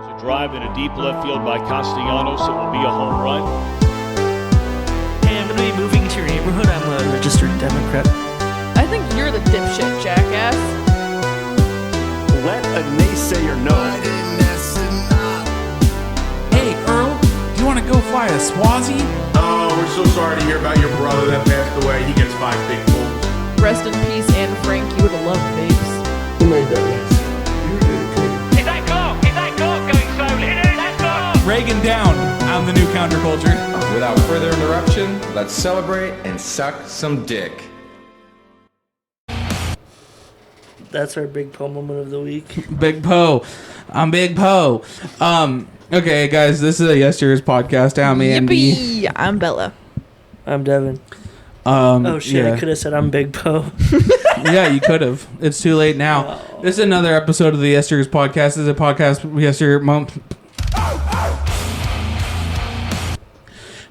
A drive in a deep left field by Castellanos. It will be a home run. Hey, I'm going to be moving to your neighborhood. I'm a registered Democrat. I think you're the dipshit, jackass. Let a naysayer know. Hey, Earl, do you want to go fly a Swazi? Oh, we're so sorry to hear about your brother that passed away. He gets 5 big pulls. Rest in peace, Anne Frank. You would have loved babes. Who made that list? You did, Katie. Is that clock going slowly? That's clock! Reagan down. I'm the new counterculture. Without further interruption, let's celebrate and suck some dick. That's our Big Poe moment of the week. Big Poe. I'm Big Poe. Okay, guys, this is a Yesteryears podcast. I'm Andy. Yippee! I'm Bella. I'm Devin. Oh shit, yeah. I could have said I'm Big Poe. Yeah, you could have. It's too late now. Oh. This is another episode of the Yesteryears podcast. This is a podcast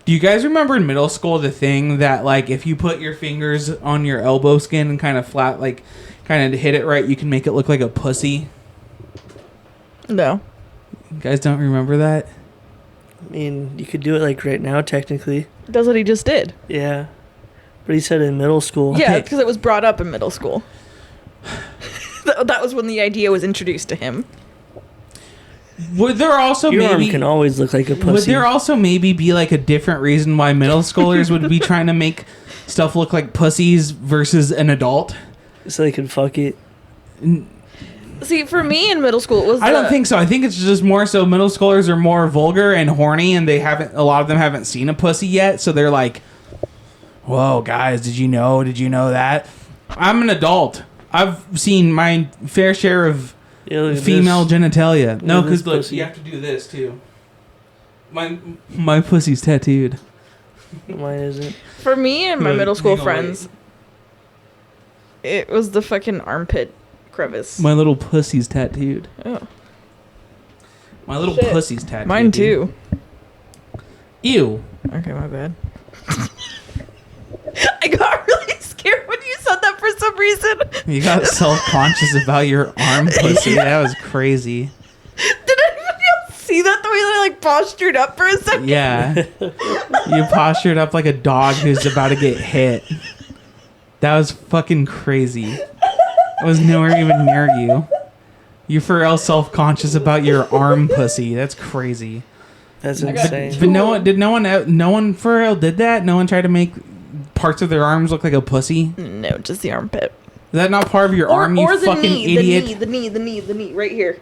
Do you guys remember in middle school the thing that, like, if you put your fingers on your elbow skin and kind of flat, like, kind of hit it right, you can make it look like a pussy? No. You guys don't remember that? I mean, you could do it like right now, technically. That's what he just did. Yeah. But he said in middle school. Yeah, because it was brought up in middle school. That was when the idea was introduced to him. Would there also Your maybe... arm can always look like a pussy. Would there also maybe be, like, a different reason why middle schoolers would be trying to make stuff look like pussies versus an adult? So they can fuck it. See, for me in middle school, it was. I don't think so. I think it's just more so middle schoolers are more vulgar and horny, and a lot of them haven't seen a pussy yet, so they're like, "Whoa, guys, did you know that?" I'm an adult. I've seen my fair share of female genitalia. No, because look, you have to do this too. My pussy's tattooed. Mine isn't. For me and my middle school Hang on, friends, it was the fucking armpit crevice. My little pussy's tattooed. Oh. My little Shit. pussy's tattooed. Mine too. Ew. Okay, my bad. I got really scared when you said that for some reason. You got self-conscious about your arm pussy. That was crazy. Did anybody else see that? The way that I like postured up for a second? Yeah. You postured up like a dog who's about to get hit. That was fucking crazy. I was nowhere even near you. You're for real self-conscious about your arm pussy. That's crazy. That's insane. But no one for real did that? No one tried to make parts of their arms look like a pussy? No, just the armpit. Is that not part of your arm, you fucking idiot? The knee, right here.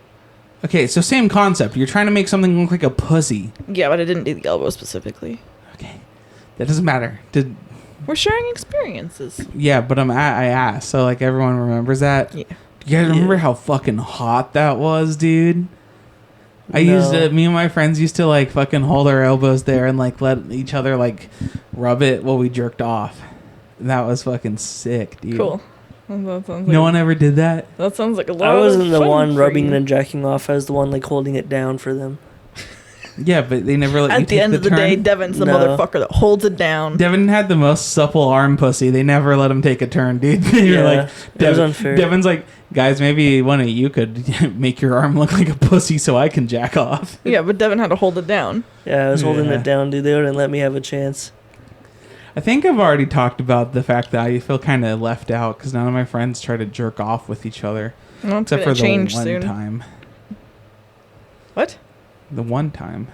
Okay, so same concept. You're trying to make something look like a pussy. Yeah, but I didn't do the elbow specifically. Okay. That doesn't matter. We're sharing experiences. Yeah, but I asked, so like everyone remembers that. Yeah. Do you guys remember how fucking hot that was, dude? Me and my friends used to like fucking hold our elbows there and like let each other like rub it while we jerked off. That was fucking sick, dude. Cool. That sounds like No one ever did that? That sounds like a lot. I wasn't the fun one for rubbing you. and jacking off. I was the one like holding it down for them. Yeah, but they never let you At take the end of the turn. day, Devin's the No. motherfucker that holds it down. Devin had the most supple arm pussy. They never let him take a turn, dude. They were like, it was unfair. Devin's like, guys, maybe one of you could make your arm look like a pussy so I can jack off. Yeah, but Devin had to hold it down. Yeah, I was holding Yeah. it down, dude. They wouldn't let me have a chance. I think I've already talked about the fact that I feel kind of left out because none of my friends try to jerk off with each other. Well, it's Except gonna for the change one soon. time. What? The one time.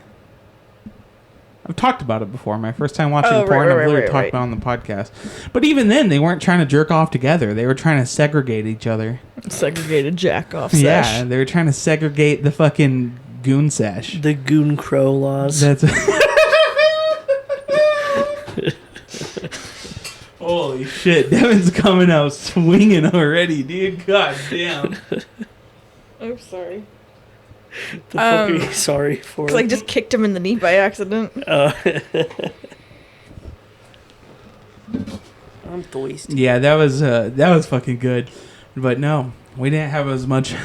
I've talked about it before. My first time watching Oh, porn, right, I've right, literally right, talked right. about it on the podcast. But even then, they weren't trying to jerk off together. They were trying to segregate each other. Segregated jack off Yeah, sesh. they were trying to segregate the fucking goon sesh. The Goon Crow laws. That's holy shit! Devin's coming out swinging already, dude. God damn. I'm sorry. The fuck are you sorry for? Because I just kicked him in the knee by accident. I'm thirsty. Yeah, that was fucking good, but no, we didn't have as much.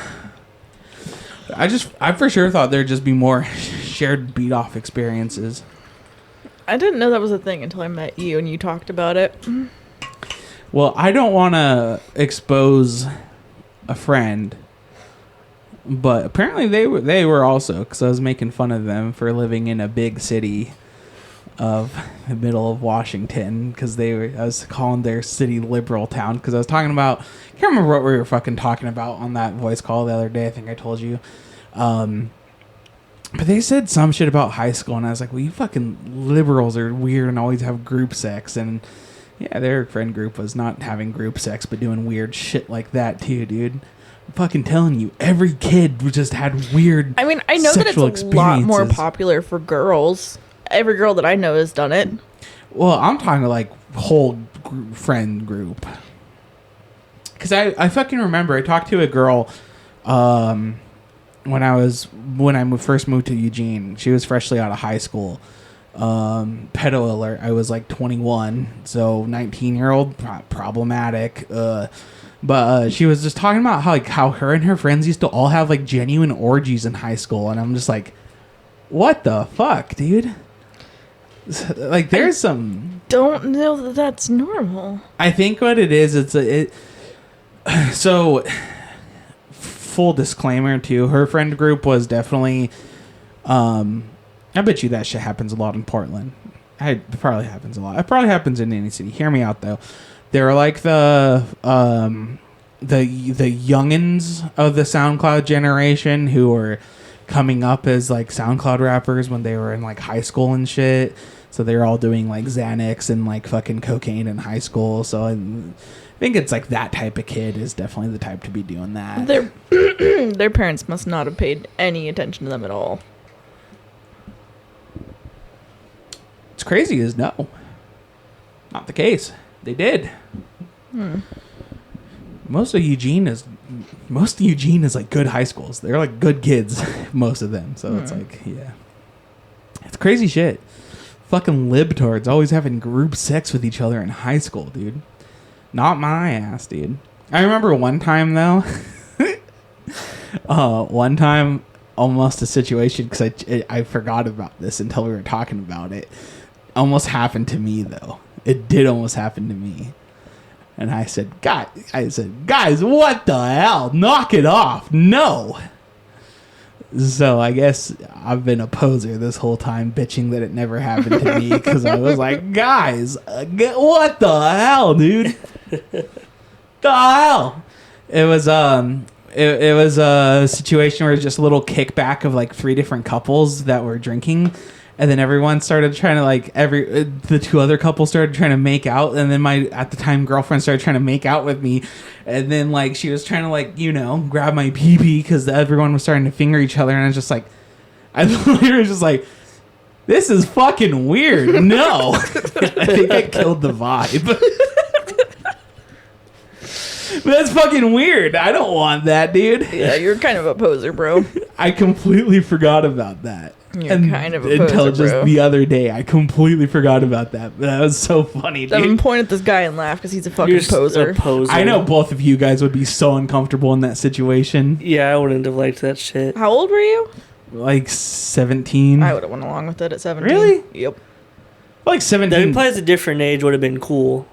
I for sure thought there'd just be more shared beat off experiences. I didn't know that was a thing until I met you and you talked about it. Well, I don't want to expose a friend But apparently they were also, because I was making fun of them for living in a big city of the middle of Washington, because I was calling their city liberal town, because I was talking about, I can't remember what we were fucking talking about on that voice call the other day. I think I told you. But they said some shit about high school, and I was like, well, you fucking liberals are weird and always have group sex. And yeah, their friend group was not having group sex, but doing weird shit like that too, dude. I'm fucking telling you, every kid just had weird I mean, I know that sexual it's a lot more experiences. popular for girls. Every girl that I know has done it. Well, I'm talking like whole friend group. Because I fucking remember I talked to a girl when I first moved to Eugene. She was freshly out of high school. Pedo alert. I was like 21, so 19-year-old problematic. But she was just talking about how her and her friends used to all have like genuine orgies in high school, and I'm just like, what the fuck, dude? Like, there's some. Don't know that that's normal. I think what it is, so full disclaimer too. Her friend group was definitely. I bet you that shit happens a lot in Portland. It probably happens a lot. It probably happens in any city. Hear me out though. They're like the youngins of the SoundCloud generation who are coming up as like SoundCloud rappers when they were in like high school and shit. So they're all doing like Xanax and like fucking cocaine in high school. So I think it's like that type of kid is definitely the type to be doing that. Their parents must not have paid any attention to them at all. What's crazy is no, not the case. They did. Most of Eugene is like good high schools. They're like good kids, most of them. So it's like, yeah, it's crazy shit. Fucking libtards always having group sex with each other in high school, dude. Not my ass, dude. I remember one time though. One time, almost a situation, because I forgot about this until we were talking about it. Almost happened to me though. It did almost happen to me. And I said, guys, what the hell? Knock it off. No. So I guess I've been a poser this whole time, bitching that it never happened to me, because I was like, guys, what the hell, dude? The hell? It was it was a situation where it was just a little kickback of like 3 different couples that were drinking. And then everyone started trying to like the 2 other couples started trying to make out, and then my at the time girlfriend started trying to make out with me, and then like she was trying to like grab my pee-pee because everyone was starting to finger each other, and I was just like, I literally was just like, this is fucking weird. No, I think I killed the vibe. That's fucking weird. I don't want that, dude. Yeah, you're kind of a poser, bro. I completely forgot about that. You're kind of a poser, until just bro. the other day, I completely forgot about that. But that was so funny, I'm dude. point at this guy and laugh because he's a fucking You're just poser. a poser. I know both of you guys would be so uncomfortable in that situation. Yeah, I wouldn't have liked that shit. How old were you? Like 17. I would have went along with it at 17. Really? Yep. Like That 17. implies a different age would have been cool.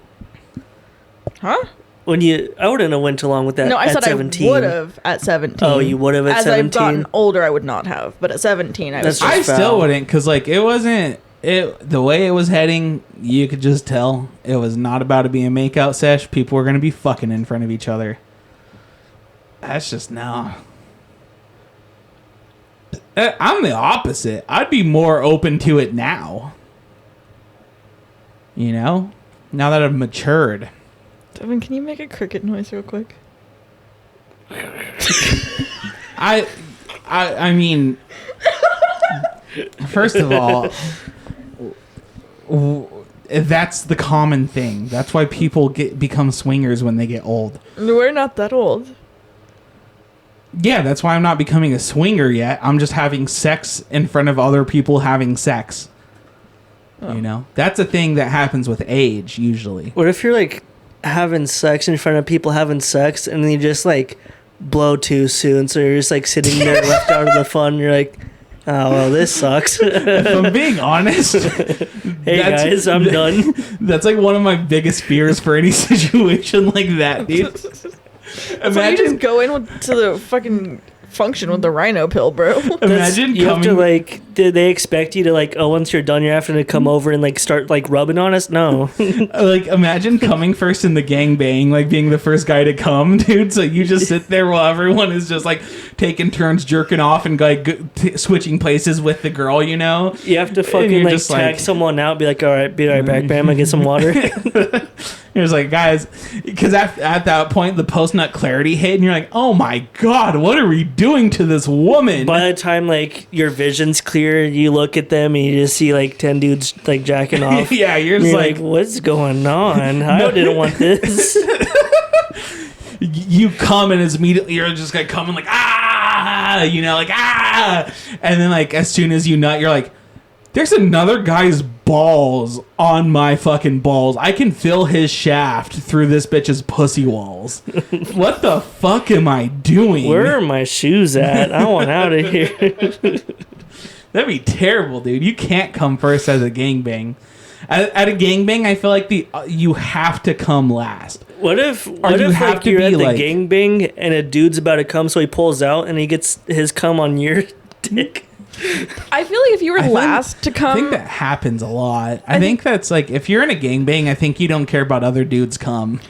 Huh? I wouldn't have went along with that. No, I at said 17. I would have at 17. Oh, you would have at As 17? I've gotten older, I would not have. But at 17, I was That's I just still foul. wouldn't, because like it wasn't the way it was heading. You could just tell it was not about to be a makeout sesh. People were gonna be fucking in front of each other. That's just no. I'm the opposite. I'd be more open to it now. Now that I've matured. Devin, can you make a cricket noise real quick? I mean, first of all, that's the common thing. That's why people become swingers when they get old. We're not that old. Yeah, that's why I'm not becoming a swinger yet. I'm just having sex in front of other people having sex. Oh. That's a thing that happens with age usually. What if you're like having sex in front of people having sex, and then you just like blow too soon, so you're just like sitting there left out of the fun, and you're like, oh well, this sucks. If I'm being honest, Hey guys, I'm done. That's like one of my biggest fears for any situation like that, dude. So you just go in to the fucking function with the rhino pill, bro. Imagine You have to coming. like. Did they expect you to like? Oh, once you're done, you're having to come over and like start like rubbing on us? No. Like, imagine coming first in the gangbang, like being the first guy to come, dude. So you just sit there while everyone is just like taking turns jerking off and like switching places with the girl, you know? You have to And fucking you're like just tag like- someone out. Be like, all right, be right back, man. I'm gonna get some water. You're just like, guys, because at that point, the post-nut clarity hit, and you're like, oh my God, what are we doing to this woman? By the time like your vision's clear, you look at them and you just see like 10 dudes like jacking off. yeah, you're And just you're like, like, what's going on? I didn't want this. you come and it's immediately you're just like coming like you know, like and then like as soon as you nut, you're like, there's another guy's balls on my fucking balls. I can feel his shaft through this bitch's pussy walls. What the fuck am I doing? Where are my shoes at? I want out of here. That'd be terrible, dude. You can't come first as a gangbang. At a gangbang, I feel like you have to come last. What if you like have to you're at be the like- gangbang and a dude's about to come, so he pulls out and he gets his cum on your dick? I feel like if you were last to I come, think that happens a lot. I think that's like, if you're in a gangbang, I think you don't care about other dudes come.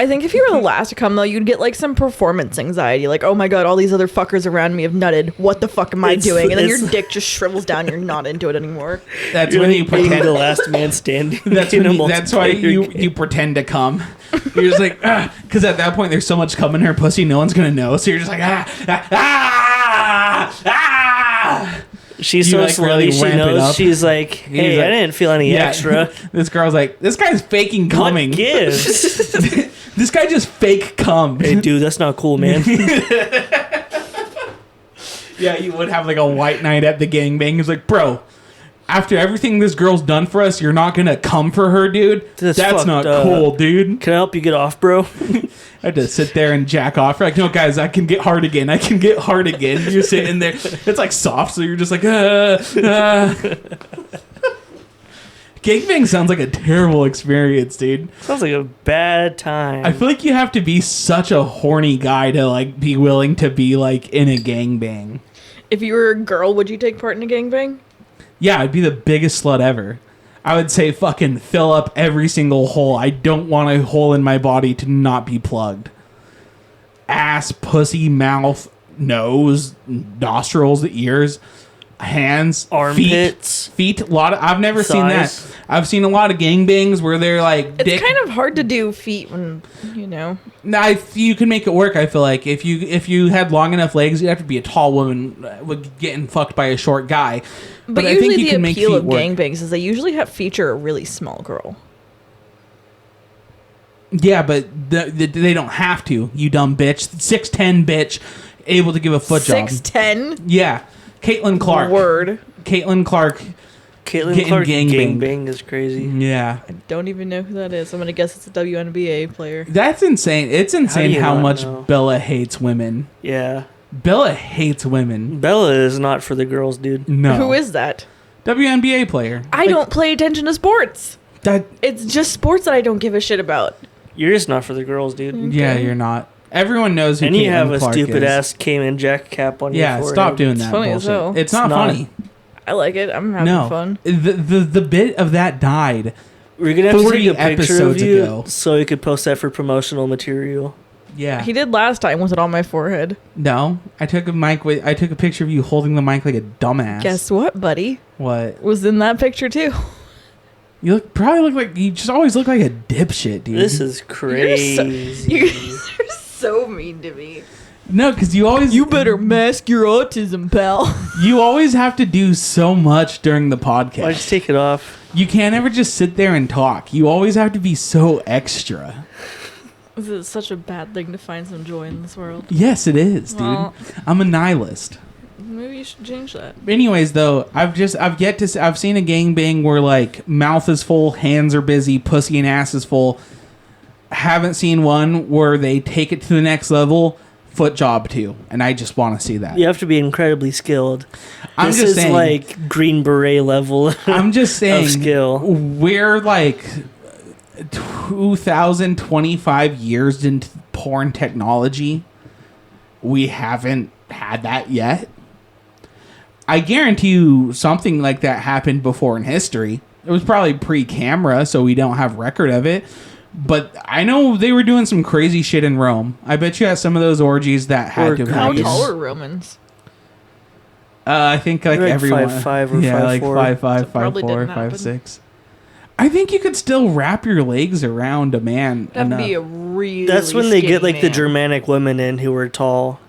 I think if you were the last to come though, you'd get like some performance anxiety, like, oh my god, all these other fuckers around me have nutted. What the fuck am I doing? And then your dick just shrivels down. You're not into it anymore. That's You're when you like being pretend. the last man standing. That's in a that's why you pretend to come. You're just like, because at that point there's so much cum in her pussy, no one's gonna know. So you're just like, She's You, so like, slutty, really she ramp it knows. up. She's like, hey, like- I didn't feel any extra. This girl's like, this guy's faking coming. What gives? This guy just fake cum. Hey, dude, that's not cool, man. Yeah, you would have like a white night at the gangbang. He's like, bro, after everything this girl's done for us, you're not gonna come for her, dude? That's That's not fucked up. cool, dude. Can I help you get off, bro? I had to sit there and jack off. You're like, no, guys, I can get hard again. I can get hard again. You're sitting there. It's like soft, so you're just like, Gangbang sounds like a terrible experience, dude. Sounds like a bad time. I feel like you have to be such a horny guy to like be willing to be like in a gangbang. If you were a girl, would you take part in a gangbang? Yeah, I'd be the biggest slut ever. I would say fucking fill up every single hole. I don't want a hole in my body to not be plugged. Ass, pussy, mouth, nose, nostrils, ears, hands, Armpits. feet. A lot of, I've never seen Thighs. that. I've seen a lot of gangbangs where they're like, It's dick. kind of hard to do feet when, you know. You can make it work. I feel like if you had long enough legs, you'd have to be a tall woman getting fucked by a short guy. But I usually think you the can make appeal feet of work. gangbangs is they usually have feature a really small girl. Yeah, but they don't have to. You dumb bitch, 6'10" bitch, able to give a foot job. 6'10"? Yeah, Caitlin Clark. Word. Caitlin Clark. Caitlin Getting Clark gangbanged. gangbang is crazy. Yeah, Don't even know who that is. I'm gonna guess it's a WNBA player. that's insane. It's insane you how not much know? Bella hates women. Yeah. Bella hates women. Bella is not for the girls, dude. No, Who is that? WNBA player? I don't pay attention to sports. That. It's just sports that I don't give a shit about. You're just not for the girls, dude. Yeah, you're not. Everyone knows who And Caitlin you have a Clark stupid is. ass Cayman Jack cap on your Yeah, forehead. stop doing that funny as bullshit. hell. It's not not. funny. I like it. I'm having No, fun. the bit of that died. We're gonna have to 40 take a picture of episodes you ago. so you could post that for promotional material. Yeah. He did last time with it on my forehead. No, I took a picture of you holding the mic like a dumbass. Guess what, buddy? What? Was in that picture too. You probably look like you just always look like a dipshit, dude. This is crazy. You guys are so mean to me. no, because you always mask your autism, pal. you always have to do so much during the podcast. Why just take it off? You can't ever just sit there and talk. You always have to be so extra. This is such a bad thing to find some joy in this world. Yes, it is, dude. Well- I'm a nihilist. Maybe you should change that. Anyways, though, I've seen a gangbang where like mouth is full, hands are busy, pussy and ass is full. Haven't seen one where they take it to the next level, foot job too, and I just want to see that. You have to be incredibly skilled. I'm This just is saying. like Green Beret level. I'm just saying. of skill. We're like 2025 years into porn technology. We haven't had that yet. I guarantee you something like that happened before in history. It was probably pre-camera, so we don't have record of it. But I know they were doing some crazy shit in Rome. I bet you at some of those orgies that had to have How happened. tall are Romans? I think like They're like everyone, 5'5" or yeah, 5'4". like 5'5", Probably 5'4", didn't happen. 5'6". I think you could still wrap your legs around a man. That'd enough. be a really. That's when they get skinny like the man. Germanic women in who were tall,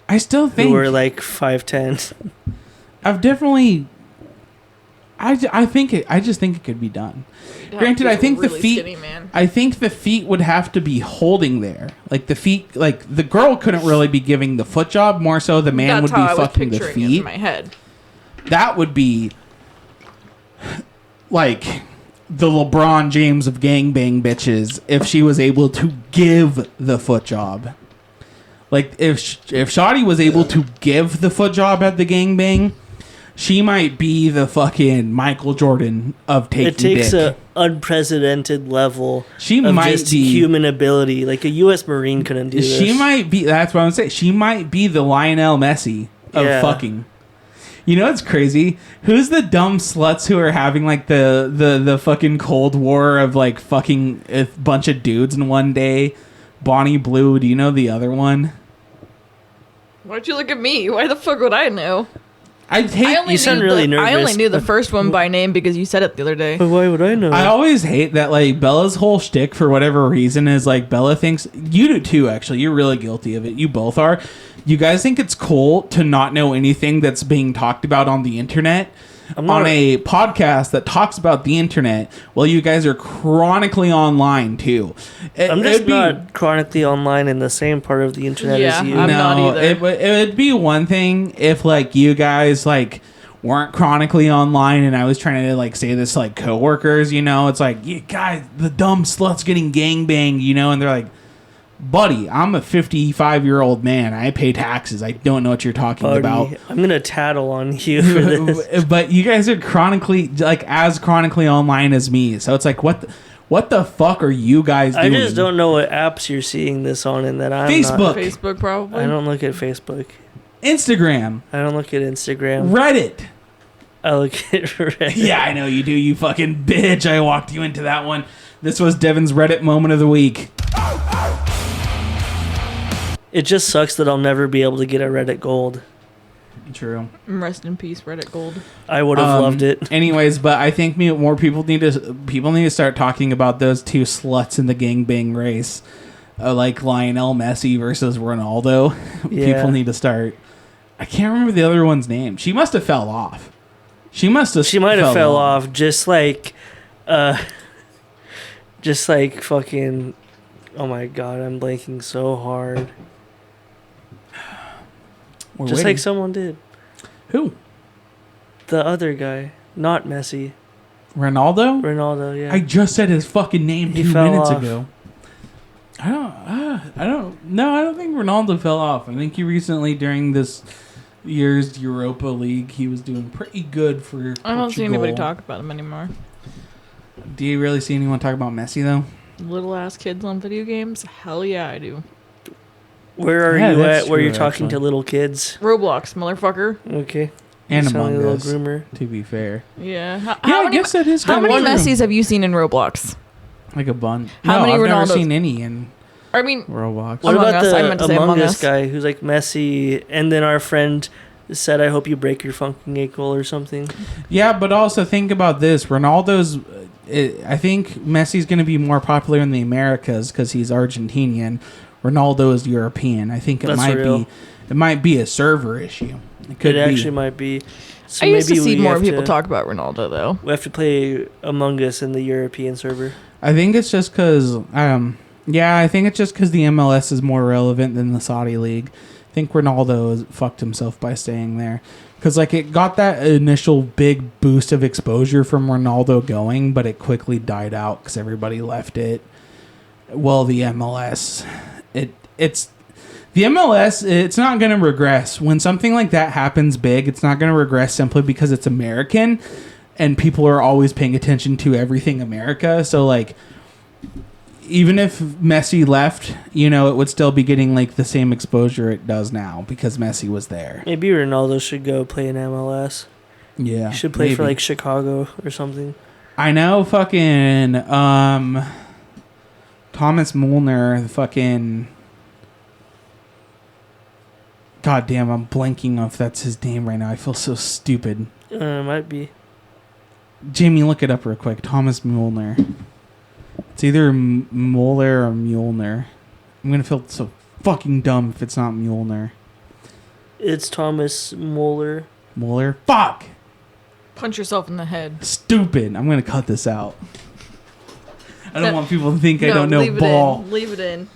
I still think who were like 5'10". I've definitely. I think it. I just think it could be done. You'd have Granted, to be I a think the really feet. skinny man. I think the feet would have to be holding there. Like the feet. Like the girl couldn't really be giving the foot job. More so, the man That's would how be I was fucking the picturing it feet. in my head. That would be like the LeBron James of gangbang bitches if she was able to give the foot job. Like if Shotty was able to give the foot job at the gangbang, she might be the fucking Michael Jordan of taking It takes dick. a unprecedented level She of might just be- human ability. Like a U.S. Marine couldn't do this. She might be. That's what I'm saying. She might be the Lionel Messi of Yeah. fucking. You know what's crazy? Who's the dumb sluts who are having like the fucking Cold War of like fucking a bunch of dudes in one day? Bonnie Blue. Do you know the other one? Why'd you look at me? Why the fuck would I know? I hate. You sound really nervous. I only knew the first one by name because you said it the other day. But why would I know? I always hate that like Bella's whole shtick for whatever reason is like Bella thinks you do too. Actually, you're really guilty of it. You both are. You guys think it's cool to not know anything that's being talked about on the internet I'm not- on a podcast that talks about the internet. Well, you guys are chronically online too. I'm It'd just be- not chronically online in the same part of the internet Yeah, as you. I'm not either. It would be one thing if like you guys like weren't chronically online and I was trying to like say this to, like coworkers, you know, it's like, you guys, the dumb slut's getting gangbanged, you know, and they're like, buddy, I'm a 55-year-old man. I pay taxes. I don't know what you're talking Buddy, about. I'm gonna tattle on you for this. But you guys are chronically like as chronically online as me. So it's like what the fuck are you guys doing? I just don't know what apps you're seeing this on, and that I'm Facebook. Not, Facebook probably. I don't look at Facebook. Instagram, I don't look at Instagram. Reddit. I look at Reddit. Yeah, I know you do, you fucking bitch. I walked you into that one. This was Devin's Reddit moment of the week. It just sucks that I'll never be able to get a Reddit Gold. True. Rest in peace, Reddit Gold. I would have loved it. Anyways, but I think more people need to start talking about those two sluts in the gangbang race, like Lionel Messi versus Ronaldo. Yeah. People need to start. I can't remember the other one's name. She must have fell off. She might have fell off just like fucking. Oh my god, I'm blanking so hard. We're Just waiting. like someone did. Who? The other guy, not Messi. Ronaldo? Ronaldo, yeah. I just said his fucking name He 2 fell minutes off. ago. I don't think Ronaldo fell off. I think he recently, during this year's Europa League, he was doing pretty good for Portugal. I don't see anybody talk about him anymore. Do you really see anyone talk about Messi, though? Little ass kids on video games? Hell yeah, I do. Where are Yeah, you that's at where true, you're talking to actually. little kids? Roblox, motherfucker. Okay. And You sound like Among a little Us, groomer. to be fair. Yeah. Yeah, I guess that is How kind many of true. Messi's have you seen in Roblox? Like a bunch. How No, many I've never Ronaldos? seen any in I mean, Roblox. What Among about Us, I the meant to say Among Among Us Us. guy who's like Messi, and then our friend said, "I hope you break your fucking ankle" or something? Yeah, but also think about this. Ronaldo's... I think Messi's going to be more popular in the Americas because he's Argentinian. Ronaldo is European. I think That's real. it might be a server issue. It could It be. actually might be. So I used to maybe see we more have people to- talk about Ronaldo, though. We have to play Among Us in the European server. I think it's just because, I think it's just because the MLS is more relevant than the Saudi League. I think Ronaldo has fucked himself by staying there. Because, like, it got that initial big boost of exposure from Ronaldo going, but it quickly died out because everybody left it. Well, the MLS, the MLS, it's not going to regress. When something like that happens big, it's not going to regress simply because it's American and people are always paying attention to everything America. So, like, even if Messi left, you know, it would still be getting like the same exposure it does now because Messi was there. Maybe Ronaldo should go play in MLS. Yeah. He should play for maybe. like Chicago or something. I know fucking Thomas Mullner, the fucking God damn, I'm blanking off that's his name right now. I feel so stupid. Might be. Jamie, look it up real quick. Thomas Mullner. It's either Muller or Muellner. I'm gonna feel so fucking dumb if it's not Muellner. It's Thomas Muller. Muller? Fuck! Punch yourself in the head. Stupid. I'm gonna cut this out. I don't want people to think I don't know leave ball. It in. Leave it in.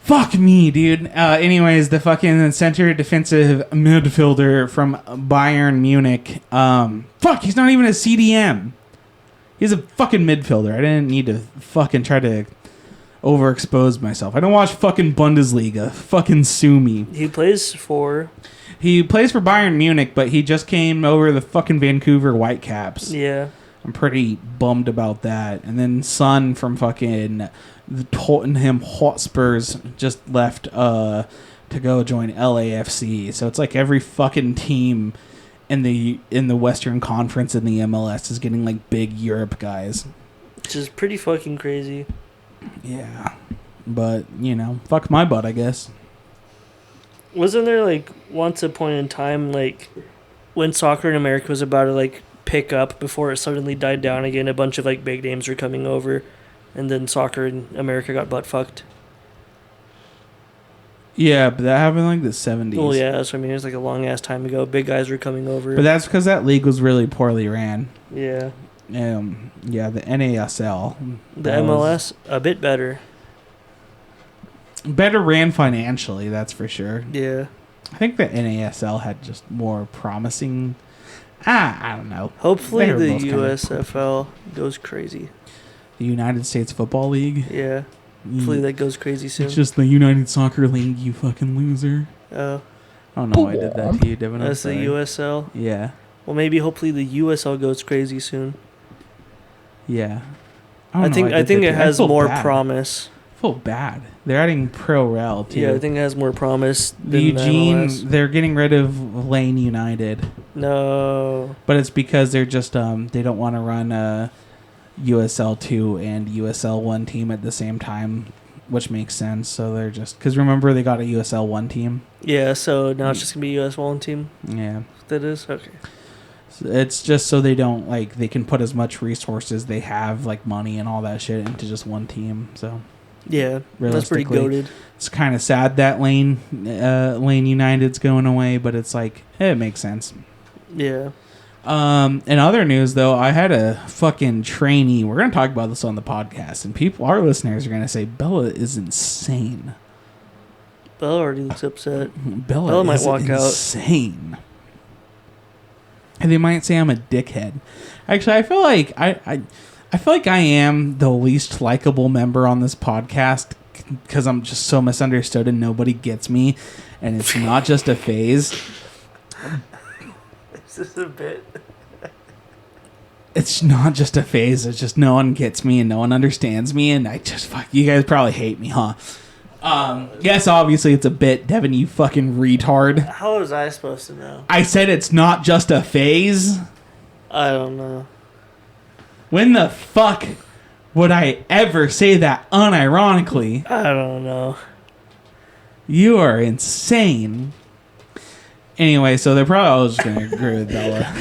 Fuck me, dude. Anyways, the fucking center defensive midfielder from Bayern Munich. Fuck, he's not even a CDM. He's a fucking midfielder. I didn't need to fucking try to overexpose myself. I don't watch fucking Bundesliga. Fucking sue me. He plays for Bayern Munich, but he just came over the fucking Vancouver Whitecaps. Yeah. I'm pretty bummed about that. And then Son from fucking the Tottenham Hotspurs just left to go join LAFC. So it's like every fucking team in the Western Conference in the MLS is getting like big Europe guys. Which is pretty fucking crazy. Yeah. But, you know, fuck my butt, I guess. Wasn't there like once a point in time like when soccer in America was about to like pick up before it suddenly died down again, a bunch of like big names were coming over and then soccer in America got butt fucked? Yeah, but that happened in like the 70s. Well, yeah, that's what I mean. It was like a long ass time ago. Big guys were coming over. But that's because that league was really poorly ran. Yeah. Yeah, the NASL. The MLS, a bit better. Better ran financially, that's for sure. Yeah. I think the NASL had just more promising. I don't know. Hopefully They were the both kinda- USFL goes crazy. The United States Football League. Yeah. Hopefully that goes crazy soon. It's just the United Soccer League, you fucking loser. Oh, I don't know why I did that to you, Devin. I'm that's the sorry. USL. Yeah. Well, maybe hopefully the USL goes crazy soon. Yeah. I don't know think why I think did it that to you. I has feel more bad. promise. I feel bad. They're adding Pro Rel too. Yeah, I think it has more promise the than Eugene. MLS. They're getting rid of Lane United, No. but it's because they're just they don't want to run a USL 2 and USL 1 team at the same time, which makes sense. So they're just because remember they got a USL 1 team. Yeah, so now it's just gonna be US1 team. Yeah. That is okay. It's just so they don't like they can put as much resources they have like money and all that shit into just one team. So Yeah, that's pretty realistically, goated. it's kind of sad that Lane United's going away, but it's like it makes sense. Yeah. In other news though, I had a fucking trainee. We're gonna talk about this on the podcast, and our listeners are gonna say Bella is insane. Bella already looks upset. Bella might is walk out. insane. And they might say I'm a dickhead. Actually, I feel like I feel like I am the least likable member on this podcast because I'm just so misunderstood and nobody gets me, and it's not just a phase. Is this a bit? It's not just a phase. It's just no one gets me and no one understands me, and I just fuck. You guys probably hate me, huh? Yes, obviously it's a bit, Devin. You fucking retard. How was I supposed to know? I said it's not just a phase. I don't know. When the fuck would I ever say that unironically? I don't know. You are insane. Anyway, so they're probably all just gonna agree with Bella.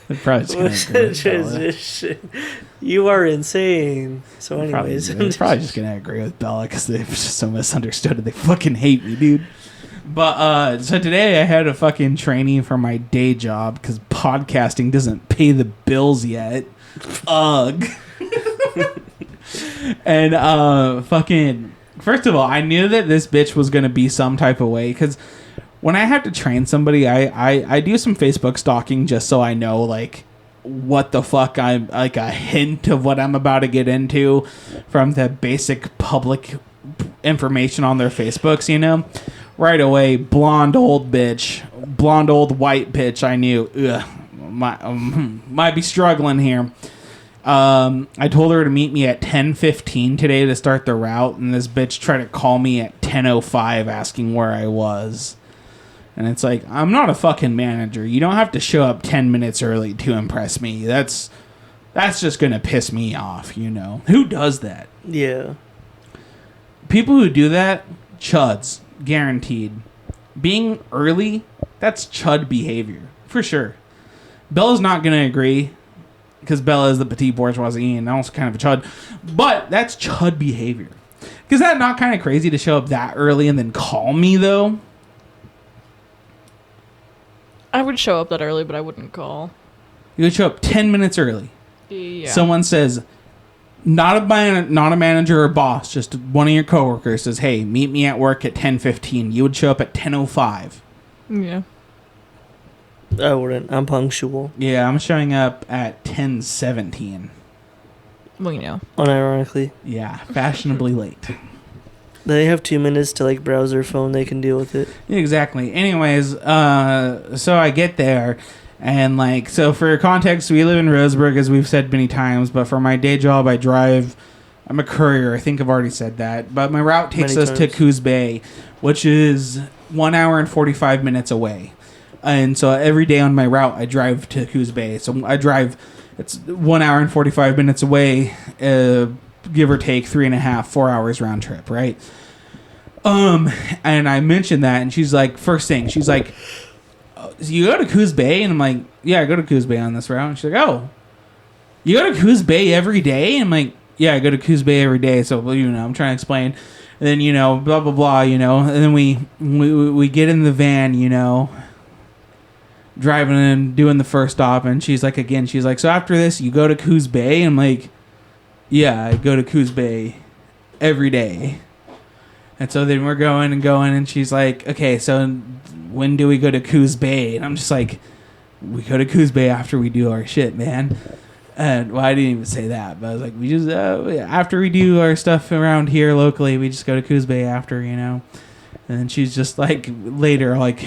They're probably just gonna agree with Bella. Transition. You are insane. So, anyways, They're probably just gonna agree with Bella because they're just so misunderstood and they fucking hate me, dude. But so today I had a fucking training for my day job because podcasting doesn't pay the bills yet. Ugh. And fucking first of all, I knew that this bitch was gonna be some type of way because when I have to train somebody, I do some Facebook stalking just so I know like what the fuck I'm like a hint of what I'm about to get into from the basic public information on their Facebooks, you know. Right away, blonde old white bitch. I knew, might be struggling here. I told her to meet me at 10:15 today to start the route, and this bitch tried to call me at 10:05 asking where I was. And it's like, I'm not a fucking manager. You don't have to show up 10 minutes early to impress me. That's just going to piss me off, you know. Who does that? Yeah. People who do that, chuds, guaranteed. Being early, that's chud behavior, for sure. Bella's not going to agree, because Bella is the petite bourgeoisie and also kind of a chud. But that's chud behavior. Is that not kind of crazy to show up that early and then call me, though? I would show up that early, but I wouldn't call. You would show up 10 minutes early. Yeah. Someone says, not a manager or boss, just one of your coworkers says, hey, meet me at work at 10:15. You would show up at 10:05. Yeah. I wouldn't. I'm punctual. Yeah, I'm showing up at 10:17. Well, you know. Unironically. Yeah, fashionably late. They have 2 minutes to like browse their phone. They can deal with it. Exactly. Anyways, so I get there, and like, so for context, we live in Roseburg, as we've said many times, but for my day job, I drive. I'm a courier. I think I've already said that, but my route takes us to Coos Bay, which is 1 hour and 45 minutes away. And so every day on my route, I drive to Coos Bay. So I drive, it's 1 hour and 45 minutes away, give or take 3.5, 4 hours round trip, right? And I mentioned that, and she's like, first thing, she's like, so you go to Coos Bay? And I'm like, yeah, I go to Coos Bay on this route. And she's like, oh, you go to Coos Bay every day? And I'm like, yeah, I go to Coos Bay every day. So, well, you know, I'm trying to explain. And then, you know, blah, blah, blah, you know. And then we get in the van, you know, driving and doing the first stop. And she's like, so after this, you go to Coos Bay? And I'm like, yeah, I go to Coos Bay every day. And so then we're going, and she's like, okay, so when do we go to Coos Bay? And I'm just like, we go to Coos Bay after we do our shit, man. And, well, I didn't even say that, but I was like, we just, after we do our stuff around here locally, we just go to Coos Bay after, you know. And then she's just like, later, like,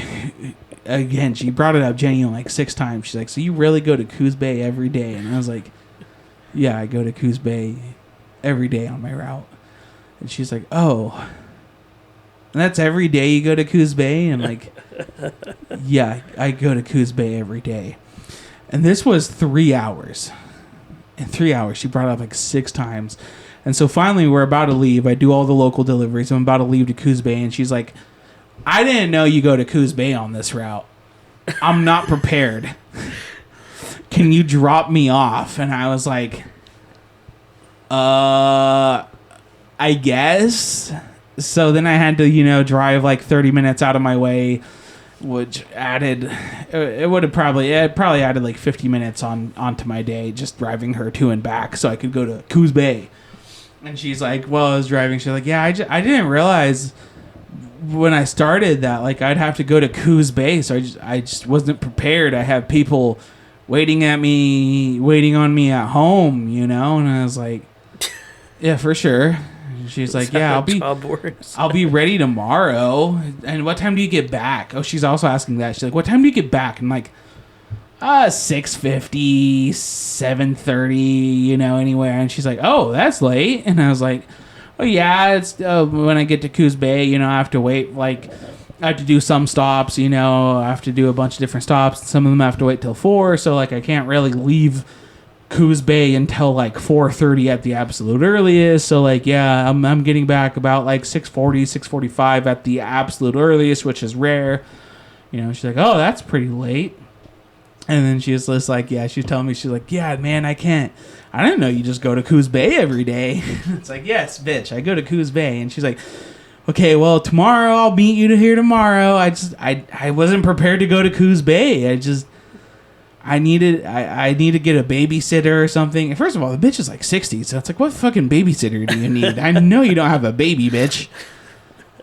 again, she brought it up genuinely like 6 times. She's like, so you really go to Coos Bay every day? And I was like, yeah, I go to Coos Bay every day on my route. And she's like, oh, and that's every day you go to Coos Bay? And I'm like, yeah, I go to Coos Bay every day. And this was 3 hours. In 3 hours, she brought it up like 6 times. And so finally, we're about to leave. I do all the local deliveries. I'm about to leave to Coos Bay. And she's like, I didn't know you go to Coos Bay on this route. I'm not prepared. Can you drop me off? And I was like, I guess. So then I had to, you know, drive like 30 minutes out of my way, which added, it probably added like 50 minutes onto my day, just driving her to and back so I could go to Coos Bay. And she's like, well, I was driving. She's like, yeah, I didn't realize when I started that, like, I'd have to go to Coos Bay. So I just wasn't prepared. I have people waiting on me at home, you know? And I was like, yeah, for sure. She's like, yeah, I'll be ready tomorrow. And what time do you get back? Oh, she's also asking that. She's like, what time do you get back? I'm like, 6:50, 7:30, you know, anywhere. And she's like, oh, that's late. And I was like, oh yeah, it's when I get to Coos Bay, you know, I have to wait. Like, I have to do some stops, you know, I have to do a bunch of different stops. Some of them I have to wait till 4. So like, I can't really leave Coos Bay until like 4:30 at the absolute earliest. So like, yeah, I'm getting back about like 6:40, 6:45 at the absolute earliest, which is rare. You know, she's like, oh, that's pretty late. And then she's just like, yeah, she's telling me, she's like, yeah, man, I didn't know you just go to Coos Bay every day. It's like, yes, bitch, I go to Coos Bay. And she's like, okay, well, tomorrow I'll meet you here tomorrow. I wasn't prepared to go to Coos Bay. I need to get a babysitter or something. And first of all, the bitch is like 60, so it's like, what fucking babysitter do you need? I know you don't have a baby, bitch.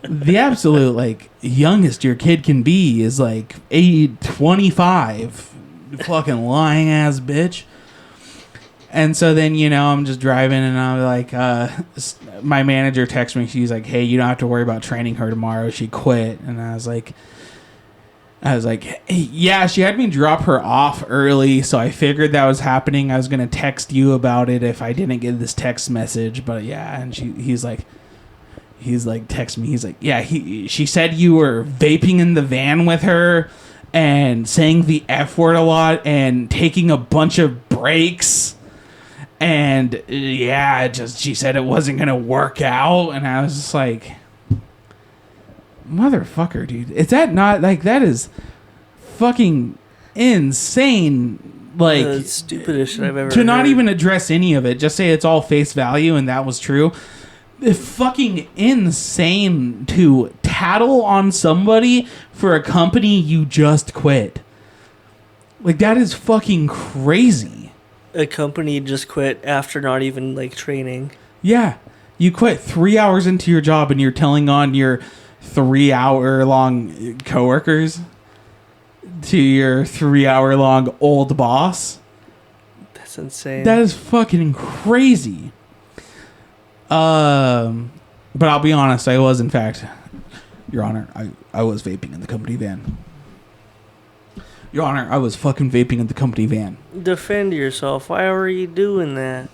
The absolute like youngest your kid can be is like 25. Fucking lying ass bitch. And so then, you know, I'm just driving and I'm like, my manager texts me. She's like, hey, you don't have to worry about training her tomorrow. She quit. And I was like, I was like, hey, yeah, she had me drop her off early, so I figured that was happening. I was going to text you about it if I didn't get this text message, but yeah, and he's like, text me. He's like, yeah, she said you were vaping in the van with her and saying the F word a lot and taking a bunch of breaks. And yeah, she said it wasn't going to work out. And I was just like, motherfucker, dude. Is that not like, that is fucking insane. Like, the stupidest shit I've ever to not heard. even address any of it, just say it's all face value and that was true. It's fucking insane to tattle on somebody for a company you just quit. Like, that is fucking crazy. A company just quit after not even like training. Yeah. You quit 3 hours into your job and you're telling on your 3 hour long coworkers to your 3 hour long old boss. That's insane. That is fucking crazy. But I'll be honest, I was in fact, Your Honor, I was vaping in the company van. Your Honor, I was fucking vaping in the company van. Defend yourself. Why were you doing that?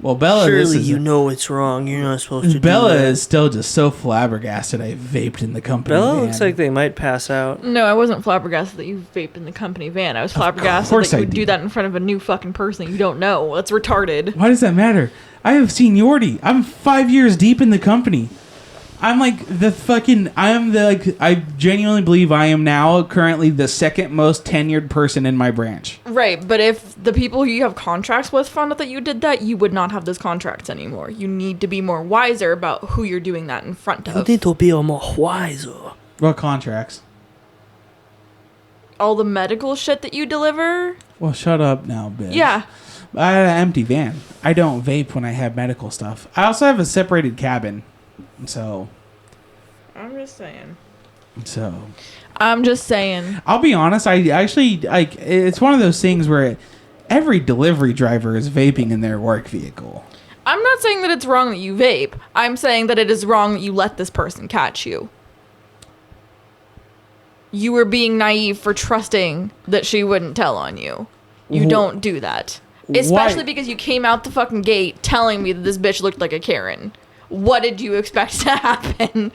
Well, Bella, Surely you know it's wrong. You're not supposed to Bella do that. is still just so flabbergasted I vaped in the company Bella van. looks like they might pass out. No, I wasn't flabbergasted that you vape in the company van. I was flabbergasted course that you I would do did. that in front of a new fucking person you don't know. That's retarded. Why does that matter? I have seniority. I'm 5 years deep in the company. I'm like the fucking. I genuinely believe I am now currently the second most tenured person in my branch. Right, but if the people you have contracts with found out that you did that, you would not have those contracts anymore. You need to be more wiser about who you're doing that in front You of. need to be more wiser. What contracts? All the medical shit that you deliver? Well, shut up now, bitch. Yeah. I had an empty van. I don't vape when I have medical stuff. I also have a separated cabin. So I'm just saying. I'll be honest, I actually like it's one of those things where every delivery driver is vaping in their work vehicle. I'm not saying that it's wrong that you vape. I'm saying that it is wrong that you let this person catch you. You were being naive for trusting that she wouldn't tell on you. You don't do that. Especially because you came out the fucking gate telling me that this bitch looked like a Karen. What did you expect to happen?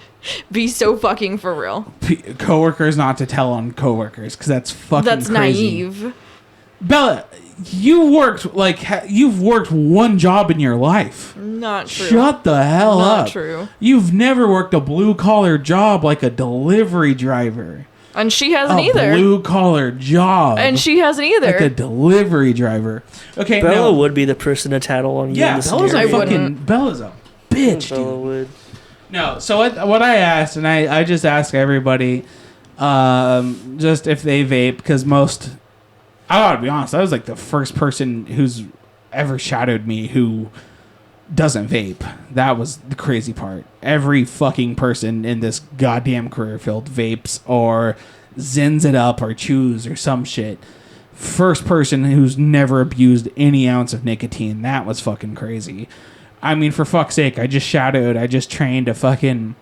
Be so fucking for real. Coworkers not to tell on coworkers because that's fucking That's crazy. naive. Bella, you've worked one job in your life. Not true. Shut the hell Not up. true. You've never worked a blue collar job like a delivery driver. And she hasn't A either. blue collar job. And she hasn't either. like a delivery driver. Okay, Bella now, would be the person to tattle on you. yeah, in the Bella's I a scenario. fucking wouldn't. Bella's a bitch, Bella dude. would. No, so what I asked, and I just ask everybody, just if they vape, because most, I gotta be honest, I was like the first person who's ever shadowed me who doesn't vape. That was the crazy part. Every fucking person in this goddamn career field vapes or zins it up or chews or some shit. First person who's never abused any ounce of nicotine. That was fucking crazy. I mean, for fuck's sake, I just trained a fucking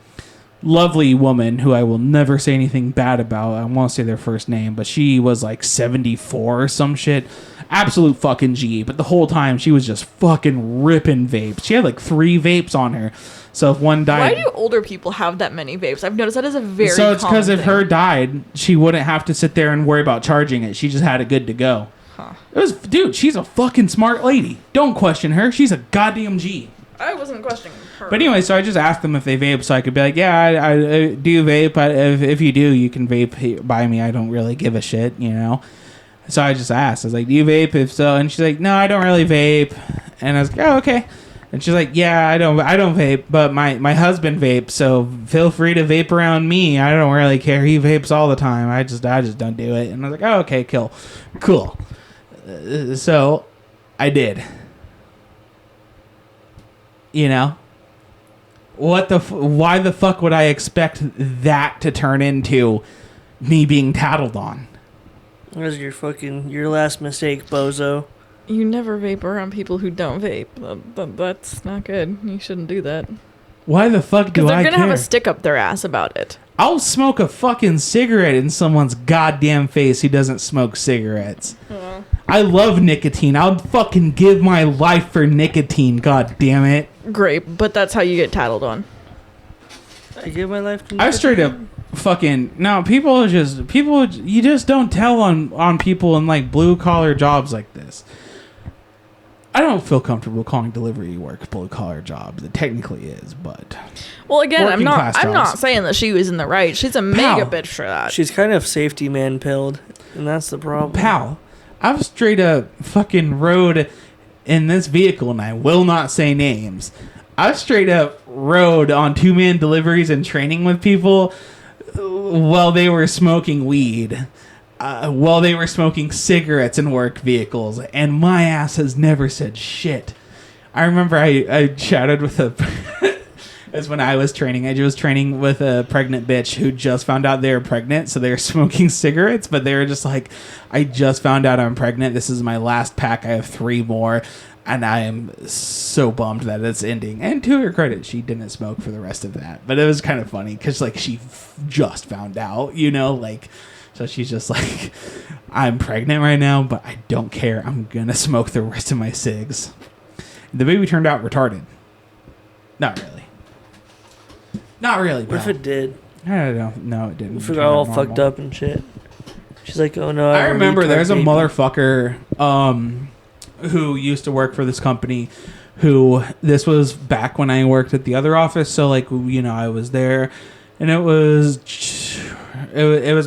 lovely woman who I will never say anything bad about. I won't say their first name, but she was like 74 or some shit. Absolute fucking G. But the whole time, she was just fucking ripping vapes. She had like 3 vapes on her. So if one died... Why do older people have that many vapes? I've noticed that is a very So it's because common if her thing. died, she wouldn't have to sit there and worry about charging it. She just had it good to go. Huh. It was, dude, she's a fucking smart lady. Don't question her. She's a goddamn G. I wasn't questioning her. But anyway, so I just asked them if they vape, so I could be like, yeah, I do vape. If you do, you can vape by me. I don't really give a shit, you know? So I just asked. I was like, do you vape? If so, and she's like, no, I don't really vape. And I was like, oh, okay. And she's like, yeah, I don't vape, but my husband vapes, so feel free to vape around me. I don't really care. He vapes all the time. I just don't do it. And I was like, oh, okay, cool. So I did. You know? Why the fuck would I expect that to turn into me being tattled on? That was your last mistake, bozo. You never vape around people who don't vape. That's not good. You shouldn't do that. Why the fuck do Because they're I going to care? have a stick up their ass about it. I'll smoke a fucking cigarette in someone's goddamn face who doesn't smoke cigarettes. I love nicotine. I'll fucking give my life for nicotine, god damn it. Great, but that's how you get tattled on. I give my life to I straight up fucking no, people you just don't tell on people in like blue collar jobs like this. I don't feel comfortable calling delivery work blue collar jobs. It technically is, but Well, again, I'm working class not jobs. saying that she was in the right. She's a mega bitch for that. She's kind of safety man pilled, and that's the problem. Pal, I've straight up fucking rode in this vehicle, and I will not say names. I've straight up rode on 2-man deliveries and training with people while they were smoking weed, while they were smoking cigarettes in work vehicles, and my ass has never said shit. I remember I chatted with as when I was training. I was training with a pregnant bitch who just found out they were pregnant, so they were smoking cigarettes, but they were just like, I just found out I'm pregnant. This is my last pack. I have 3 more, and I am so bummed that it's ending. And to her credit, she didn't smoke for the rest of that. But it was kind of funny because like she just found out, you know, like, so she's just like, I'm pregnant right now, but I don't care. I'm going to smoke the rest of my cigs. The baby turned out retarded. Not really. Not really, What if pal. it did? I don't know. No, it didn't. If it got all fucked up and shit. She's like, oh no. I remember retard there's a baby. motherfucker who used to work for this company who, this was back when I worked at the other office, so like, you know, I was there, and it was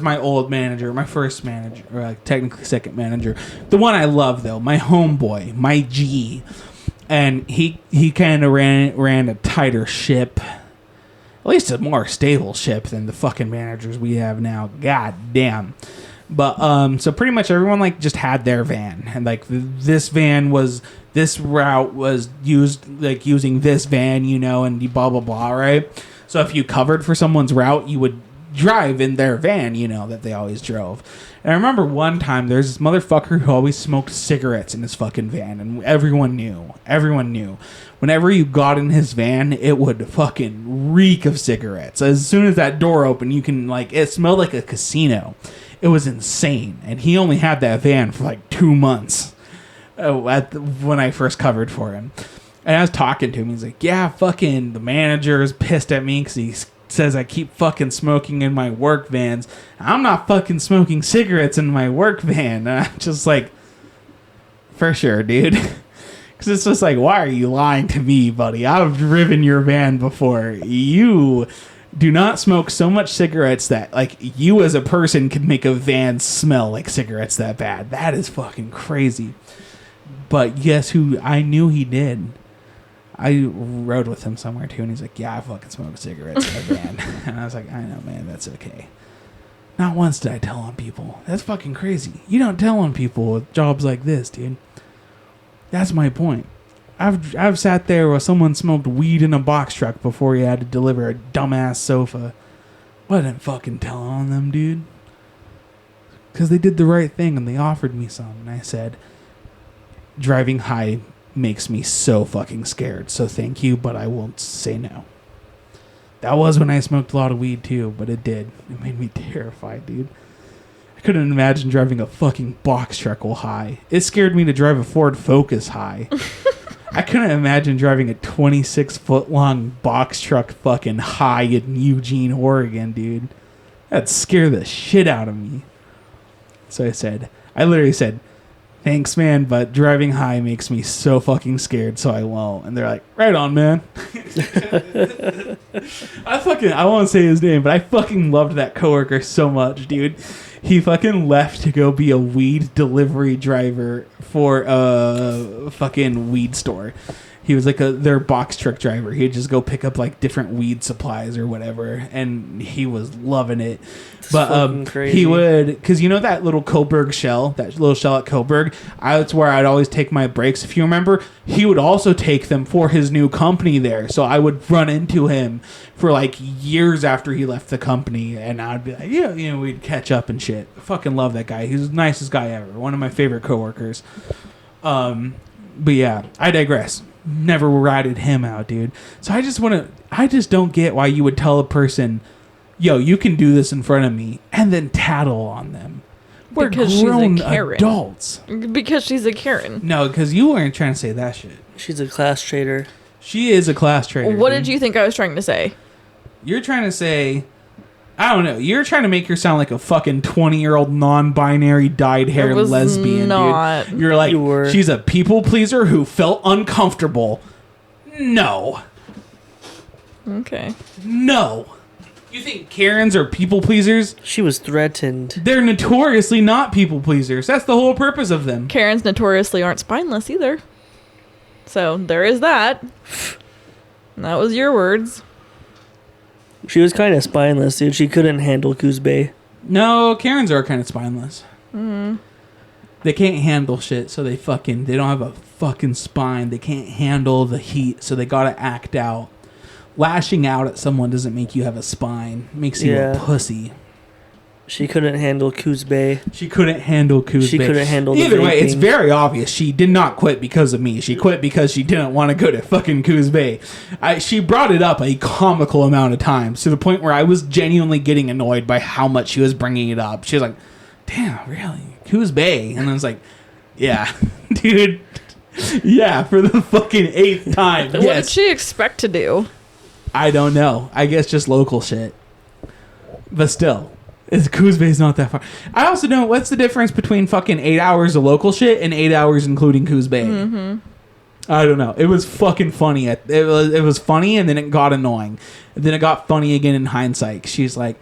my old manager, my first manager, or like technically second manager, the one I love though, my homeboy, my G, and he kind of ran a tighter ship, at least a more stable ship than the fucking managers we have now. God damn. But so pretty much everyone like just had their van, and like this route was used like using this van, you know, and blah blah blah, right? So if you covered for someone's route, you would drive in their van, you know, that they always drove. And I remember one time there's this motherfucker who always smoked cigarettes in his fucking van, and everyone knew. Whenever you got in his van, it would fucking reek of cigarettes. As soon as that door opened, you can like, it smelled like a casino. It was insane. And he only had that van for like 2 months when I first covered for him. And I was talking to him. He's like, yeah, fucking the manager is pissed at me because he says I keep fucking smoking in my work vans. I'm not fucking smoking cigarettes in my work van. And I'm just like, for sure, dude. Because it's just like, why are you lying to me, buddy? I've driven your van before. You do not smoke so much cigarettes that, like, you as a person could make a van smell like cigarettes that bad. That is fucking crazy. But guess who? I knew he did. I rode with him somewhere too, and he's like, yeah, I fucking smoke cigarettes in my van. And I was like, I know, man, that's okay. Not once did I tell on people. That's fucking crazy. You don't tell on people with jobs like this, dude. That's my point. I've sat there where someone smoked weed in a box truck before he had to deliver a dumbass sofa. But I didn't fucking tell on them, dude. Because they did the right thing and they offered me some. And I said, driving high makes me so fucking scared. So thank you, but I won't say no. That was when I smoked a lot of weed too, but it did. It made me terrified, dude. I couldn't imagine driving a fucking box truck while high. It scared me to drive a Ford Focus high. I couldn't imagine driving a 26-foot-long box truck fucking high in Eugene, Oregon, dude. That'd scare the shit out of me. So I literally said, thanks, man, but driving high makes me so fucking scared, so I won't. And they're like, right on, man. I won't say his name, but I fucking loved that coworker so much, dude. He fucking left to go be a weed delivery driver for a fucking weed store. He was like their box truck driver. He'd just go pick up like different weed supplies or whatever, and he was loving it. But crazy. He would, because you know that little Coburg shell, that little shell at Coburg, that's where I'd always take my breaks. If you remember, he would also take them for his new company there. So I would run into him for like years after he left the company, and I'd be like, yeah, you know, we'd catch up and shit. I fucking love that guy. He's the nicest guy ever. One of my favorite coworkers. But yeah, I digress. Never ratted him out, dude. So I just don't get why you would tell a person yo, you can do this in front of me, and then tattle on them. We're Because she's a grown Karen. adults. Because she's a Karen. No, because you weren't trying to say that shit. She's a class traitor. She is a class traitor. What dude. did you think I was trying to say? You're trying to say, I don't know. You're trying to make her sound like a fucking 20-year-old non-binary dyed-hair I was lesbian, not. dude. You're like, You were. she's a people pleaser who felt uncomfortable. No. Okay. No. You think Karens are people pleasers? She was threatened. They're notoriously not people pleasers. That's the whole purpose of them. Karens notoriously aren't spineless either. So there is that. And that was your words. She was kind of spineless, dude. She couldn't handle Kuzbei. No, Karens are kind of spineless. They can't handle shit, so they don't have a fucking spine. They can't handle the heat, so they gotta act out. Lashing out at someone doesn't make you have a spine. It makes you a pussy. She couldn't handle Kuzbei. She couldn't handle Kuzbei. She couldn't handle the Either way, it's vaping. very obvious she did not quit because of me. She quit because she didn't want to go to fucking Kuzbei. She brought it up a comical amount of times to the point where I was genuinely getting annoyed by how much she was bringing it up. She was like, damn, really? Kuzbei? And I was like, yeah, dude. Yeah, for the fucking 8th time. What did Yes. she expect to do? I don't know. I guess just local shit. But still, Kuzbei's not that far. I also don't. What's the difference between fucking 8 hours of local shit and 8 hours including Kuzbei? I don't know. It was fucking funny. It was funny, and then it got annoying. And then it got funny again in hindsight. She's like,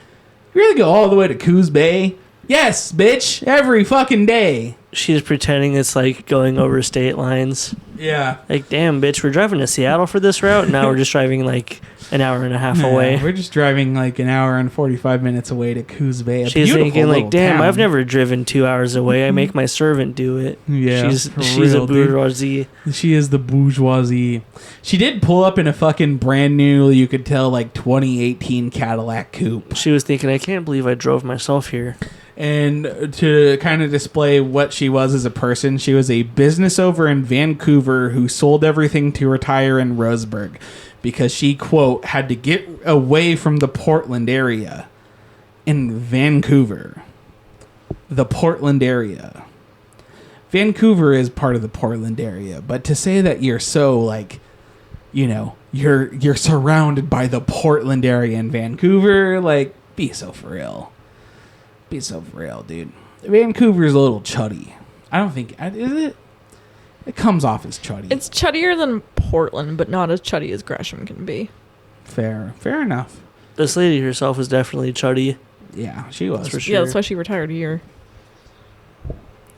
"You really go all the way to Kuzbei?" Yes, bitch. Every fucking day. She's pretending it's like going over state lines. Yeah. Like, damn, bitch, we're driving to Seattle for this route. Now we're just driving like an hour and a half away. We're just driving like an hour and 45 minutes away to Kuzbei. a She's beautiful thinking little like, damn, town. I've never driven 2 hours away. I make my servant do it. Yeah, she's for a real, dude. bourgeoisie. She is the bourgeoisie. She did pull up in a fucking brand new, you could tell, like 2018 Cadillac coupe. She was thinking, I can't believe I drove myself here. And to kind of display what she was as a person, she was a business owner in Vancouver who sold everything to retire in Roseburg because she, quote, had to get away from the Portland area. In Vancouver. The Portland area. Vancouver is part of the Portland area, but to say that you're so, like, you know, you're surrounded by the Portland area in Vancouver, like, be so for real. Be so for real, dude. Vancouver's a little chuddy. I don't think... Is it? It comes off as chuddy. It's chuddier than Portland, but not as chuddy as Gresham can be. Fair enough. This lady herself was definitely chuddy. Yeah, she was. That's for sure. Yeah, that's why she retired here.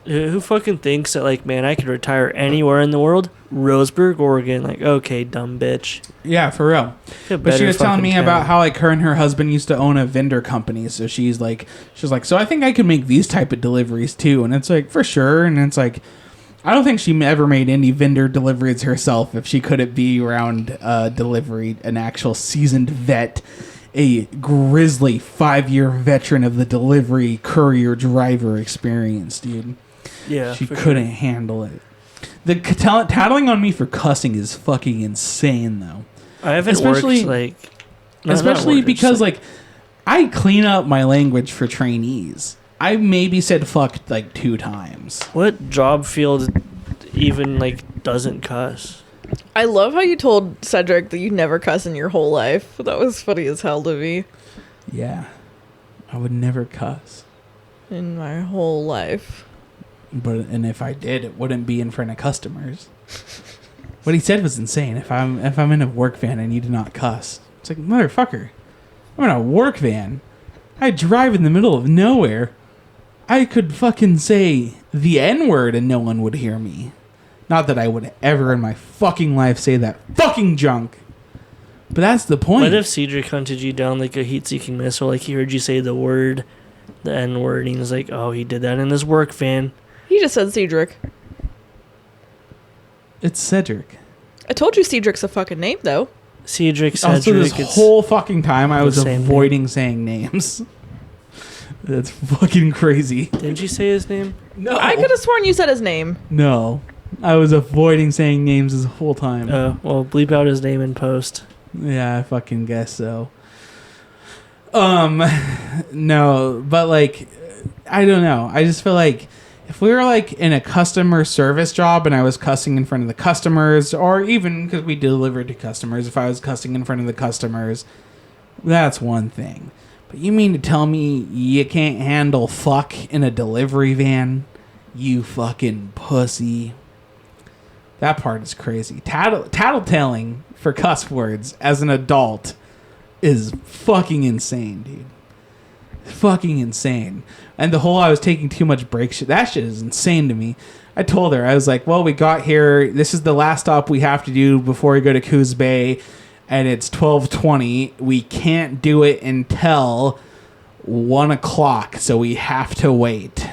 Who fucking thinks that, like, man, I could retire anywhere in the world? Roseburg, Oregon. Like, okay, dumb bitch. Yeah, for real. But she was telling me about how, like, her and her husband used to own a vendor company. So she's like, so I think I could make these type of deliveries too. And it's like, for sure. And it's like, I don't think she ever made any vendor deliveries herself if she couldn't be around delivery, an actual seasoned vet, a grizzly 5-year veteran of the delivery courier driver experience, dude. Yeah, She couldn't handle it. The tattling on me for cussing is fucking insane, though. I haven't especially- worked, like... Especially not worked, because, just, like, I clean up my language for trainees. I maybe said fuck, like, 2 times. What job field even, like, doesn't cuss? I love how you told Cedric that you never cuss in your whole life. That was funny as hell to me. Yeah. I would never cuss. In my whole life. And if I did, it wouldn't be in front of customers. What he said was insane. If I'm in a work van, I need to not cuss. It's like, motherfucker, I'm in a work van. I drive in the middle of nowhere. I could fucking say the N-word and no one would hear me. Not that I would ever in my fucking life say that fucking junk. But that's the point. What if Cedric hunted you down like a heat-seeking missile? Like, he heard you say the word, the N-word, and he was like, oh, he did that in his work van. He just said Cedric. It's Cedric. I told you Cedric's a fucking name, though. Cedric, Cedric, Also, this it's whole fucking time I was the same avoiding saying names. That's fucking crazy. Didn't you say his name? No. I could have sworn you said his name. No. I was avoiding saying names this whole time. Well, bleep out his name in post. Yeah, I fucking guess so. No, but like, I don't know. I just feel like if we were like in a customer service job and I was cussing in front of the customers, or even because we delivered to customers, if I was cussing in front of the customers, that's one thing. But you mean to tell me you can't handle fuck in a delivery van? You fucking pussy. That part is crazy. Tattletelling for cuss words as an adult is fucking insane, dude. Fucking insane. And the whole I was taking too much break shit, that shit is insane to me. I told her, I was like, well, we got here. This is the last stop we have to do before we go to Coos Bay. And it's 12:20. We can't do it until 1 o'clock. So we have to wait.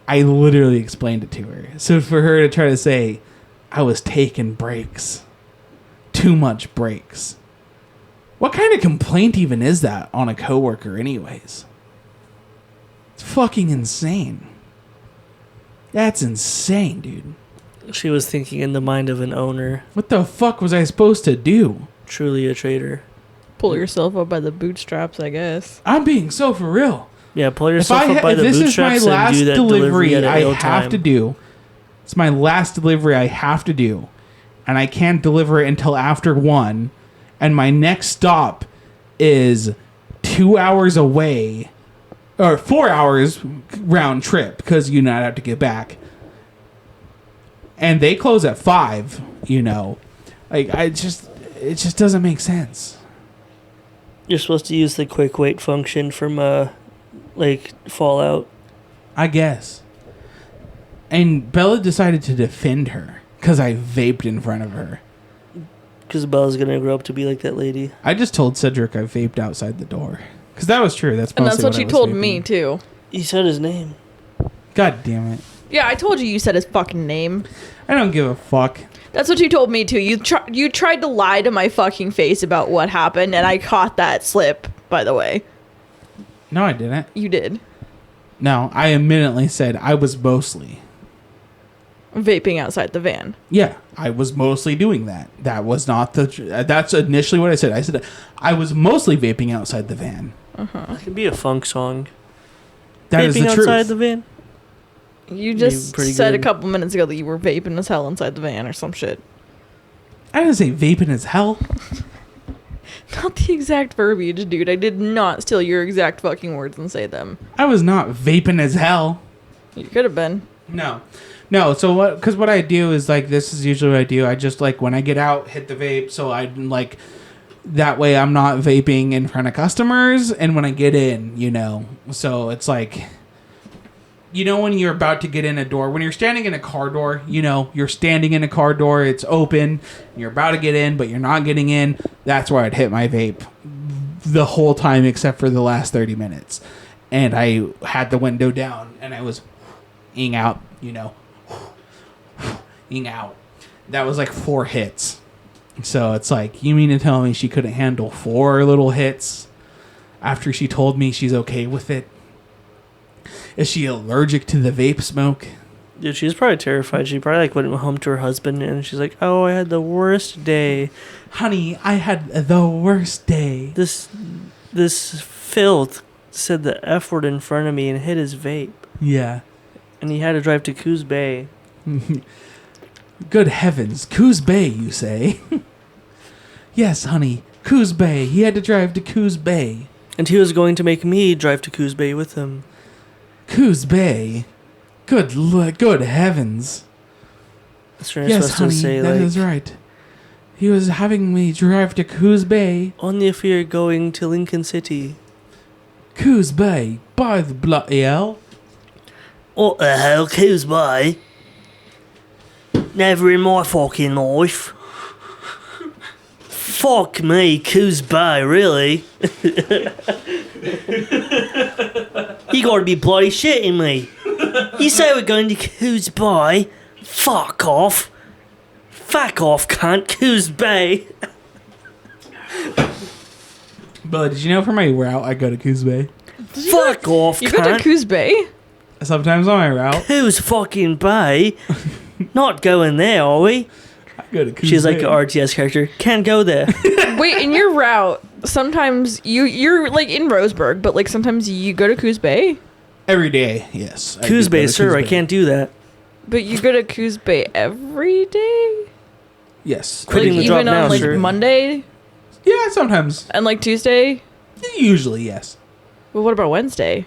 I literally explained it to her. So for her to try to say, I was taking breaks. Too much breaks. What kind of complaint even is that on a coworker anyways? It's fucking insane. That's insane, dude. She was thinking in the mind of an owner. What the fuck was I supposed to do? Truly a traitor. Pull yourself up by the bootstraps, I guess. I'm being so for real. Yeah, pull yourself up by the this is bootstraps my last and do that delivery at a I real have time. to do. It's my last delivery I have to do. And I can't deliver it until after 1. And my next stop is 2 hours away. Or 4 hours round trip. Because you not have to get back. And they close at 5, you know. Like, it just doesn't make sense. You're supposed to use the quick wait function from like Fallout. I guess. And Bella decided to defend her because I vaped in front of her. Because Bella's gonna grow up to be like that lady. I just told Cedric I vaped outside the door. Because that was true. That's And mostly that's what I she was told vaping. me, too. You said his name. God damn it. Yeah, I told you said his fucking name. I don't give a fuck. That's what you told me, too. You tried to lie to my fucking face about what happened, and I caught that slip, by the way. No, I didn't. You did. No, I immediately said I was mostly. Vaping outside the van. Yeah, I was mostly doing that. That was not the... That's initially what I said. I said I was mostly vaping outside the van. It could be a funk song. That is Vaping the truth. outside the van. You just pretty said good. a couple minutes ago that you were vaping as hell inside the van or some shit. I didn't say vaping as hell. Not the exact verbiage, dude. I did not steal your exact fucking words and say them. I was not vaping as hell. You could have been. No, so what, because what I do is, like, this is usually what I do. I just, like, when I get out, hit the vape, so I, like, that way I'm not vaping in front of customers, and when I get in, you know, so it's like, you know, when you're about to get in a door, when you're standing in a car door, you know, you're standing in a car door, it's open, you're about to get in, but you're not getting in, that's where I'd hit my vape the whole time except for the last 30 minutes. And I had the window down, and I was ing out, you know, ing out. That was like 4 hits. So it's like, you mean to tell me she couldn't handle 4 little hits after she told me she's okay with it? Is she allergic to the vape smoke? Dude, she's probably terrified. She probably like went home to her husband and she's like, "Oh, I had the worst day. Honey, I had the worst day. This filth said the F word in front of me and hit his vape. Yeah. And he had to drive to Coos Bay." Good heavens. Coos Bay, you say? Yes, honey. Coos Bay. He had to drive to Coos Bay. And he was going to make me drive to Coos Bay with him. Coos Bay? Good heavens. That's what you're Yes, supposed honey, to say, that like, is right. He was having me drive to Coos Bay. only if you're going to Lincoln City. Coos Bay, by the bloody hell. What the hell, Coos Bay? Never in my fucking life. Fuck me, Coos Bay, really? You gotta be bloody shitting me. You say we're going to Coos Bay? Fuck off. Fuck off, cunt, Coos Bay. But did you know for my route I go to Coos Bay? Fuck off, You go to cunt. Coos Bay? Sometimes on my route, Coos fucking Bay. Not going there, are we? I go to Coos She's Bay. like an RTS character. Can't go there. Wait, in your route sometimes you're like in Roseburg, but like sometimes you go to Coos Bay. Every day, yes. I Coos do go Bay, to sir. Coos I Bay. can't do that. But you go to Coos Bay every day? Yes. Quitting Like the job even now, on like sir. Monday Yeah, sometimes. and like Tuesday? Usually, yes. Well, what about Wednesday?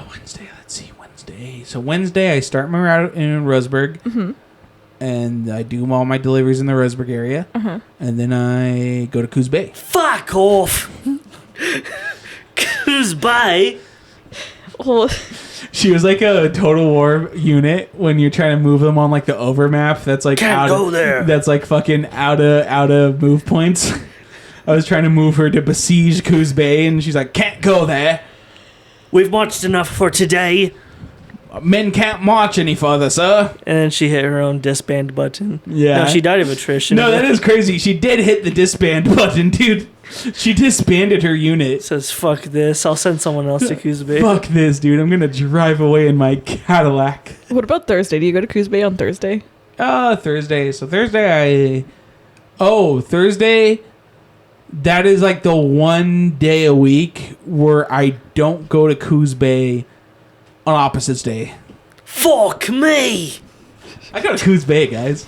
Wednesday, let's see, Wednesday. So Wednesday, I start my route in Roseburg. Mm-hmm. And I do all my deliveries in the Roseburg area. Uh-huh. And then I go to Coos Bay. Fuck off. Coos Bay. Well, She was like a Total War unit when you're trying to move them on like the overmap. That's like Can't out go of, there. That's like fucking out of move points. I was trying to move her to besiege Coos Bay, and she's like, "Can't go there. We've marched enough for today. Men can't march any further, sir." And then she hit her own disband button. Yeah. No, she died of attrition. No, that is crazy. She did hit the disband button, dude. She disbanded her unit. Says, fuck this. I'll send someone else to Coos Bay. Fuck this, dude. I'm gonna drive away in my Cadillac. what about Thursday? Do you go to Coos Bay on Thursday? Thursday. So Thursday, Thursday. That is like the one day a week where I don't go to Coos Bay on opposites day. Fuck me. I go to Coos Bay, guys.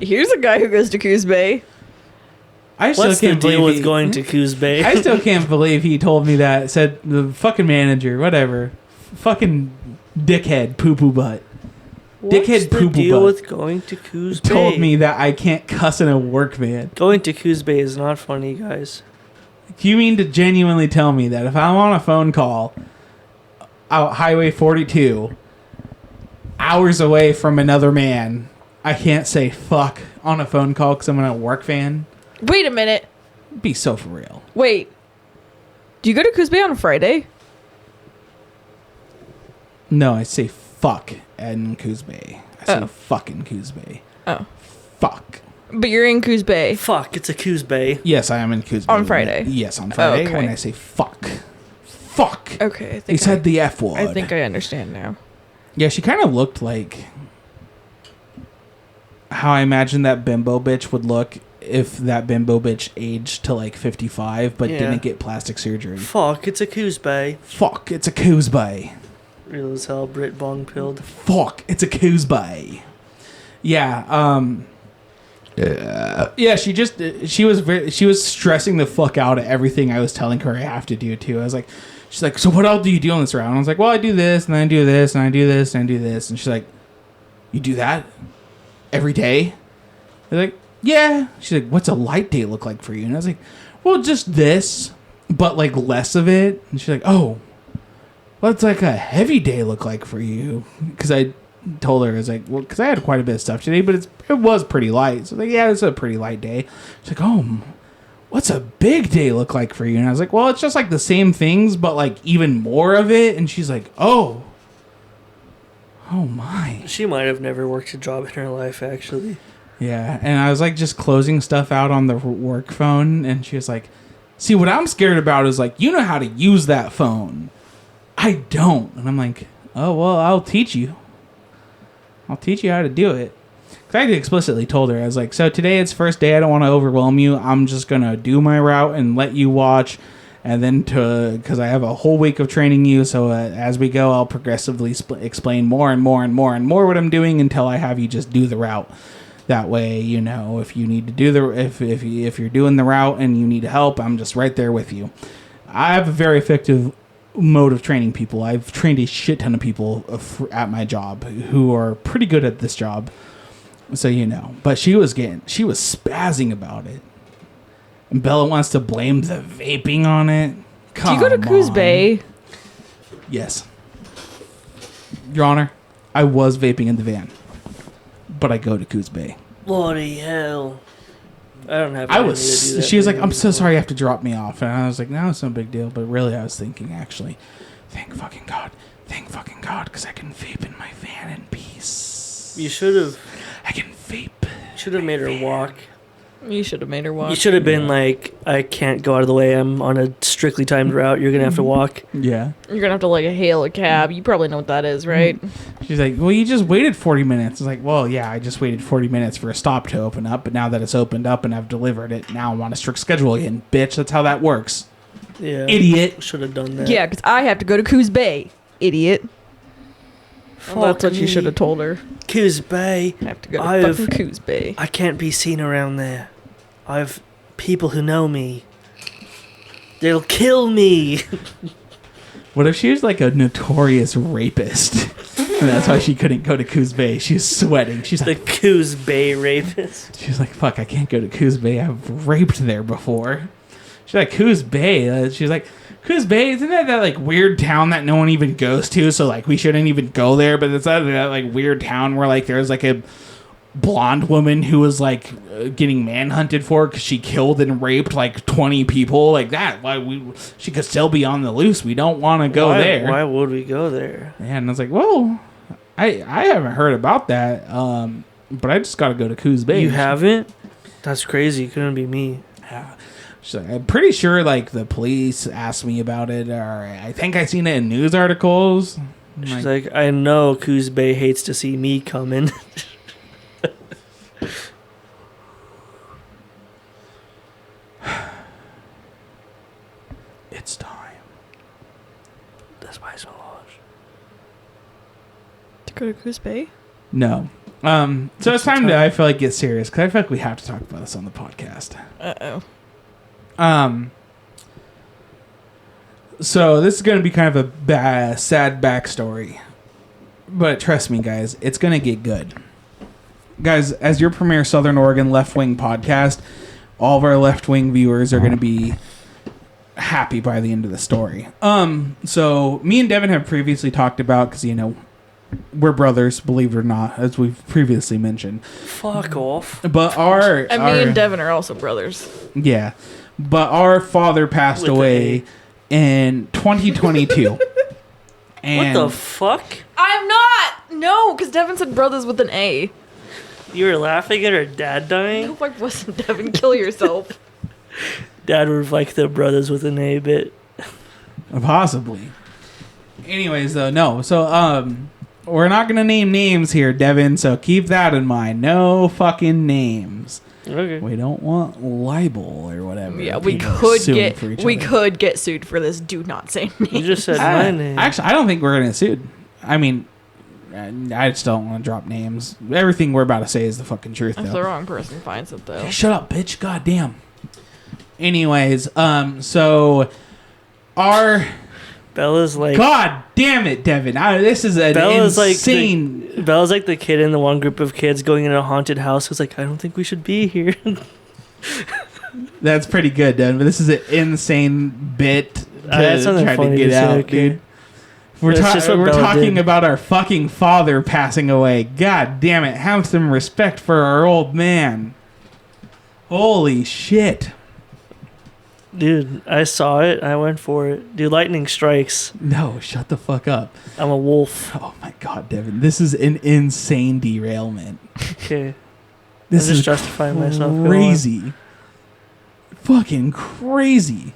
Here's a guy who goes to Coos Bay. I still What's the can't deal believe with going to Coos Bay? I still can't believe he told me that. Said the fucking manager, whatever. Fucking dickhead, poo poo butt. What's dickhead the poo-poo deal butt. with going to Coos Bay? Told me that I can't cuss in a work van. Going to Coos Bay is not funny, guys. You mean to genuinely tell me that if I'm on a phone call out Highway 42, hours away from another man, I can't say fuck on a phone call because I'm in a work van? Wait a minute. Be so for real. Wait. Do you go to Coos Bay on a Friday? No, I say fuck in Coos Bay. I say Oh. fucking Coos Bay. Oh. Fuck. But you're in Coos Bay. Fuck, it's a Coos Bay. Yes, I am in Coos Bay. On Friday? Yes, on Friday okay. when I say fuck. Fuck. Okay, I He think said the F word. I think I understand now. Yeah, she kind of looked like how I imagined that bimbo bitch would look if that bimbo bitch aged to like 55 but Yeah. didn't get plastic surgery. Fuck, it's a Coos Bay. Fuck, it's a Coos Bay. Real as hell, Brit bong pilled. Fuck, it's a Coos Bay. Yeah, yeah, she was stressing the fuck out at everything I was telling her I have to do too. I was like, she's like, so what else do you do on this route? And I was like, well, I do this and then I do this and I do this and I do this. And she's like, you do that every day? I was like, yeah. She's like, what's a light day look like for you? And I was like, well, just this, but like less of it. And she's like, oh, what's like a heavy day look like for you? Because I told her, I was like, well, because I had quite a bit of stuff today, but it was pretty light. So I was like, yeah, it's a pretty light day. She's like, oh, what's a big day look like for you? And I was like, well, it's just like the same things, but like even more of it. And she's like, oh my. She might have never worked a job in her life, actually. Yeah. And I was like just closing stuff out on the work phone. And she was like, see, what I'm scared about is like, you know how to use that phone. I don't. And I'm like, oh, well, I'll teach you. I'll teach you how to do it. Because I explicitly told her, I was like, so today it's first day. I don't want to overwhelm you. I'm just going to do my route and let you watch. And then because I have a whole week of training you. So as we go, I'll progressively explain more and more and more and more what I'm doing until I have you just do the route. That way, you know, if you need to do if you're doing the route and you need help, I'm just right there with you. I have a very effective mode of training people. I've trained a shit ton of people at my job who are pretty good at this job. So, you know, but she was spazzing about it. And Bella wants to blame the vaping on it. Come Do you go to Coos on. Bay? Yes. Your Honor, I was vaping in the van. But I go to Coos Bay. Bloody hell. I don't have I any was. to do that She was like, thing "I'm so anymore. sorry, you have to drop me off." And I was like, "No, it's no big deal." But really, I was thinking, actually, thank fucking God, because I can vape in my van in peace. You should have I can vape. made her walk. You should have made her walk. You should have been like, I can't go out of the way. I'm on a strictly timed route. You're gonna have to walk. Yeah. You're gonna have to like hail a cab. You probably know what that is, right? She's like, well, you just waited 40 minutes. It's like, well, yeah, I just waited 40 minutes for a stop to open up, but now that it's opened up and I've delivered it, now I'm on a strict schedule again. Bitch, that's how that works. Yeah. Idiot. Should have done that. Yeah, because I have to go to Coos Bay, idiot. Well, that's what you me. should have told her. Coos Bay. I have to go to I've- fucking Coos Bay. I can't be seen around there. I've people who know me. They'll kill me. What if she was like a notorious rapist? And that's why she couldn't go to Coos Bay. She was sweating. She's The like, Coos Bay rapist. she's like, fuck, I can't go to Coos Bay. I've raped there before. She's like, Coos Bay? She's like, Coos Bay, isn't that like weird town that no one even goes to? So like we shouldn't even go there. But it's that like weird town where like there's like a blonde woman who was like getting manhunted for because she killed and raped like 20 people like that. Why she could still be on the loose. We don't want to go there. Why would we go there? Yeah, and I was like, well, I haven't heard about that. But I just got to go to Coos Bay. You haven't? That's crazy. Couldn't be me. Yeah. She's like, I'm pretty sure like the police asked me about it, or I think I seen it in news articles. I'm She's like, I know Coos Bay hates to see me coming. it's time. That's why it's so large. To go to Coos Bay? No. So it's time to, I feel like, get serious, because I feel like we have to talk about this on the podcast. Uh-oh. So this is going to be kind of a sad backstory. But trust me, guys, it's going to get good. Guys, as your premier Southern Oregon left-wing podcast, all of our left-wing viewers are going to be happy by the end of the story. So me and Devin have previously talked about, because, you know, we're brothers, believe it or not, as we've previously mentioned. Fuck off. But And me and Devin are also brothers. Yeah. But our father passed With away in 2022. And What the fuck? I'm not! No, because Devin said brothers with an A. You were laughing at her dad dying? No, I wasn't, Devin. Kill yourself. Dad would have liked the brothers with an A bit. Possibly. Anyways, though, no. So, we're not going to name names here, Devin, so keep that in mind. No fucking names. Okay. We don't want libel or whatever. Yeah, we People could suing for each other. could get sued for this. Do not say me. You just said my name. Actually, I don't think we're going to sue. I mean, I just don't want to drop names. Everything we're about to say is the fucking truth, If though. the wrong person finds it, though. Hey, shut up, bitch. God damn. Anyways, so our... Bella's like... God damn it, Devin. This is an Bella's insane... like Bella's like the kid in the one group of kids going in a haunted house who's like, I don't think we should be here. That's pretty good, Devin. But this is an insane bit to That's something try to funny get to say, out, okay. dude. We're, That's just what we're Bella talking did. about our fucking father passing away. God damn it. Have some respect for our old man. Holy shit. Dude, I saw it. I went for it. Dude, lightning strikes. No, shut the fuck up. I'm a wolf. Oh my god, Devin. This is an insane derailment. Okay. This I'm just is justifying myself. Go on. crazy. Fucking crazy.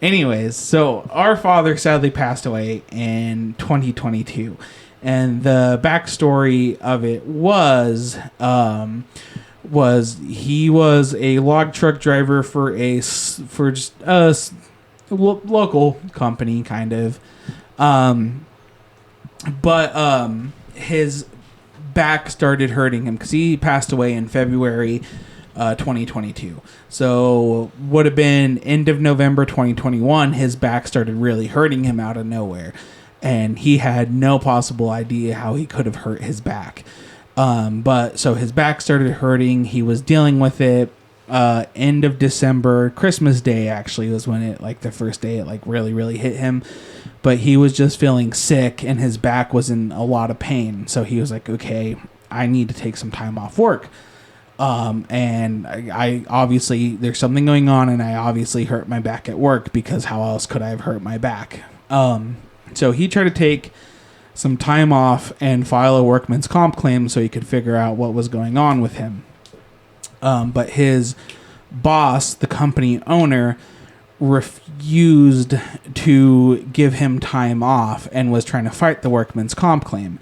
Anyways, so our father sadly passed away in 2022. And the backstory of it was he was a log truck driver for just a local company, kind of. But his back started hurting him because he passed away in February 2022. So would have been end of November 2021. His back started really hurting him out of nowhere, and he had no possible idea how he could have hurt his back. But so his back started hurting. He was dealing with it. End of December, Christmas Day actually was when it, like, the first day it, like, really hit him. But he was just feeling sick and his back was in a lot of pain. So he was like, okay, I need to take some time off work. And I obviously, there's something going on, and I obviously hurt my back at work, because how else could I have hurt my back? So he tried to take some time off and file a workman's comp claim so he could figure out what was going on with him. But his boss, the company owner, refused to give him time off and was trying to fight the workman's comp claim.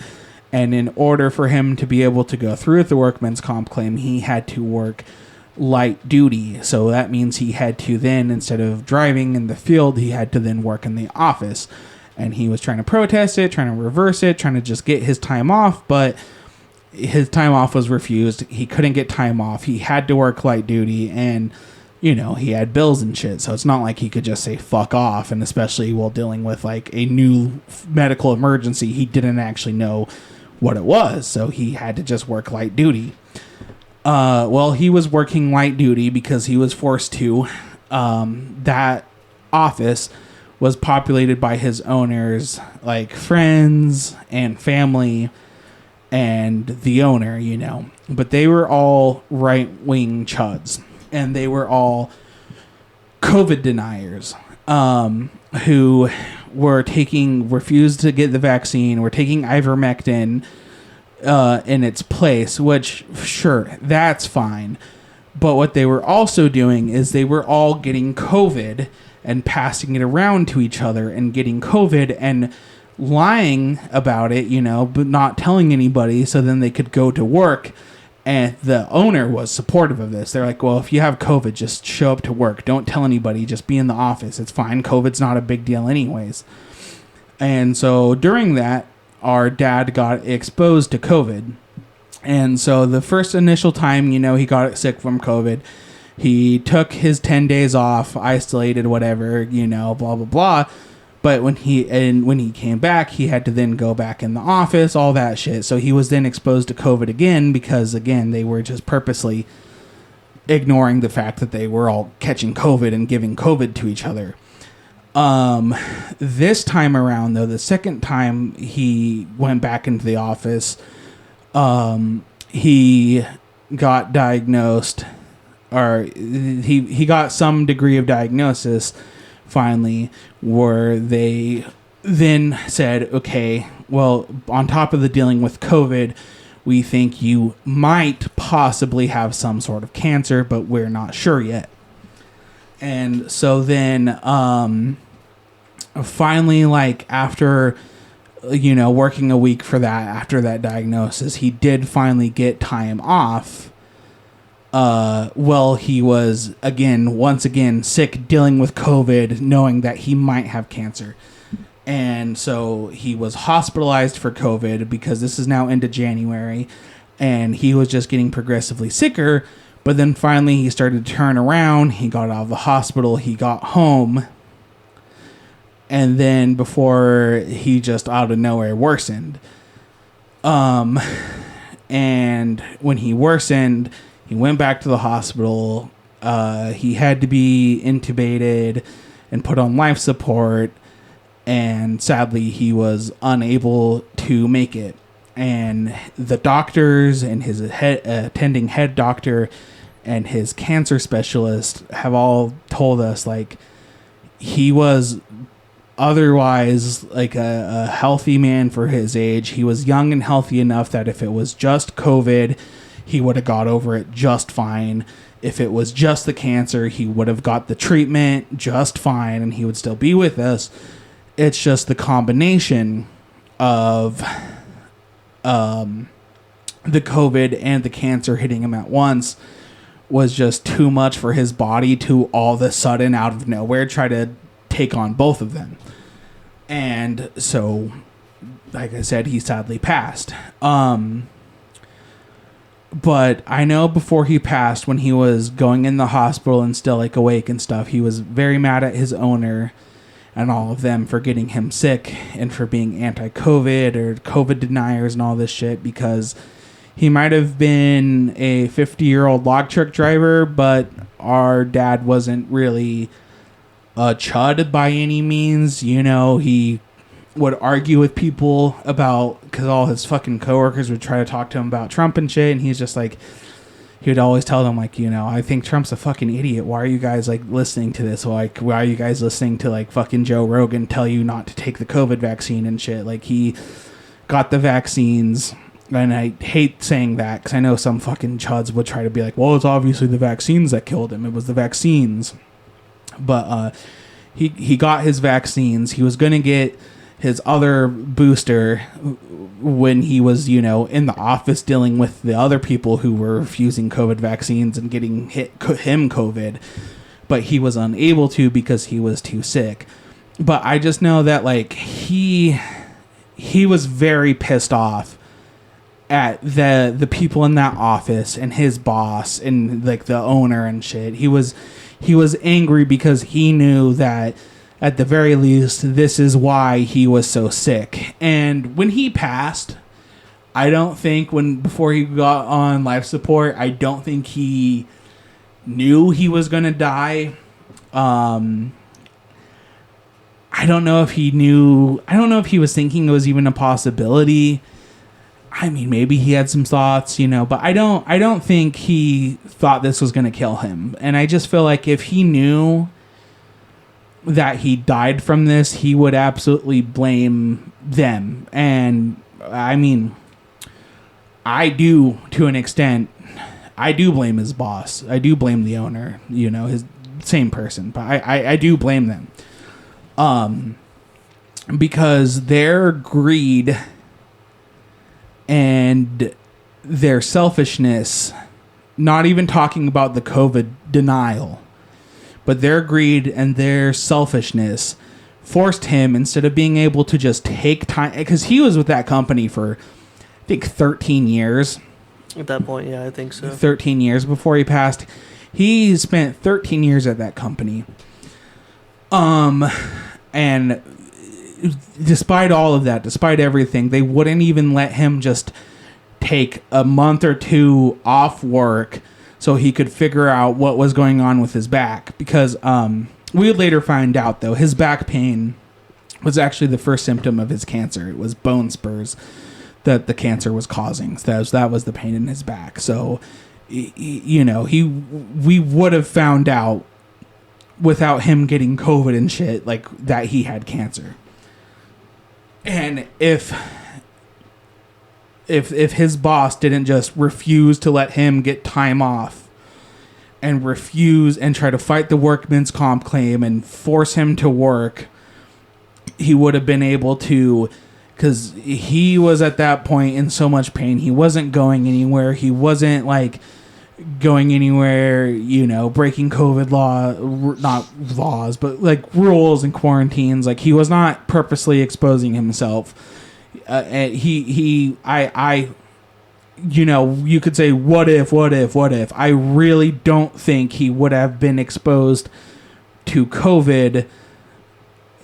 And in order for him to be able to go through with the workman's comp claim, he had to work light duty. So that means he had to then, instead of driving in the field, he had to then work in the office. And he was trying to protest it, trying to reverse it, trying to just get his time off, but his time off was refused. He couldn't get time off. He had to work light duty, and you know, he had bills and shit, so it's not like he could just say fuck off. And especially while dealing with like a new medical emergency, he didn't actually know what it was, so he had to just work light duty. Well, he was working light duty because he was forced to. That office was populated by his owner's like friends and family and the owner, you know, but they were all right-wing chuds. And they were all COVID deniers who refused to get the vaccine, were taking ivermectin in its place, which, sure, that's fine. But what they were also doing is they were all getting COVID and passing it around to each other and getting COVID and lying about it, you know, but not telling anybody so then they could go to work. And the owner was supportive of this. They're like, well, if you have COVID, just show up to work. Don't tell anybody. Just be in the office. It's fine. COVID's not a big deal anyways. And so during that, our dad got exposed to COVID. And so the first initial time, you know, he got sick from COVID, he took his 10 days off, isolated, whatever, you know, blah, blah, blah. But when he came back, he had to then go back in the office, all that shit. So he was then exposed to COVID again because, again, they were just purposely ignoring the fact that they were all catching COVID and giving COVID to each other. This time around, though, the second time he went back into the office, he got diagnosed, or he got some degree of diagnosis finally, where they then said, okay, well, on top of the dealing with COVID, we think you might possibly have some sort of cancer, but we're not sure yet. And so then finally, like after, you know, working a week for that, after that diagnosis, he did finally get time off. Well, he was once again sick, dealing with COVID, knowing that he might have cancer. And so he was hospitalized for COVID because this is now into January, and he was just getting progressively sicker. But then finally he started to turn around. He got out of the hospital. He got home. And then before he just out of nowhere worsened. And when he worsened, he went back to the hospital. He had to be intubated and put on life support. And sadly, he was unable to make it. And the doctors and his attending head doctor and his cancer specialist have all told us, like, he was otherwise like a healthy man for his age. He was young and healthy enough that if it was just COVID, he would have got over it just fine. If it was just the cancer, he would have got the treatment just fine, and he would still be with us. It's just the combination of the COVID and the cancer hitting him at once was just too much for his body to all of a sudden, out of nowhere, try to take on both of them. And so, like I said, he sadly passed. But I know before he passed, when he was going in the hospital and still like awake and stuff, he was very mad at his owner and all of them for getting him sick and for being anti-COVID or COVID deniers and all this shit, because he might have been a 50-year-old log truck driver, but our dad wasn't really a chud by any means. You know, he would argue with people about, because all his fucking coworkers would try to talk to him about Trump and shit, and he's just like, he would always tell them, like, you know, I think Trump's a fucking idiot. Why are you guys, like, listening to this? Like, why are you guys listening to, like, fucking Joe Rogan tell you not to take the COVID vaccine and shit? Like, he got the vaccines, And I hate saying that because I know some fucking chuds would try to be like, well, it's obviously the vaccines that killed him. It was the vaccines. But he got his vaccines. He was going to get his other booster when he was, in the office dealing with the other people who were refusing COVID vaccines and getting him COVID. But he was unable to because he was too sick. But I just know that, like, he was very pissed off at the people in that office and his boss and, like, the owner and shit. He was angry because he knew that at the very least this is why he was so sick. And when he passed, I don't think before he got on life support, I don't think he knew he was going to die. I don't know if he knew. I don't know if he was thinking it was even a possibility. I mean, maybe he had some thoughts, but I don't think he thought this was going to kill him. And I just feel like if he knew that he died from this, he would absolutely blame them. And I mean, I do to an extent. I do blame his boss. I do blame the owner, his same person, but I do blame them. Because their greed and their selfishness, not even talking about the COVID denial, but their greed and their selfishness forced him, instead of being able to just take time, because he was with that company for, I think, 13 years. At that point, yeah, I think so. 13 years before he passed. He spent 13 years at that company. And despite all of that, despite everything, they wouldn't even let him just take a month or two off work so he could figure out what was going on with his back. Because we would later find out, though, his back pain was actually the first symptom of his cancer. It was bone spurs that the cancer was causing. So that was the pain in his back. So, we would have found out without him getting COVID and shit, like, that he had cancer. And if his boss didn't just refuse to let him get time off and refuse and try to fight the workman's comp claim and force him to work, he would have been able to, because he was at that point in so much pain. He wasn't going anywhere. He wasn't, like, going anywhere, breaking COVID not laws, but, like, rules and quarantines. Like, he was not purposely exposing himself. And you could say, what if? I really don't think he would have been exposed to COVID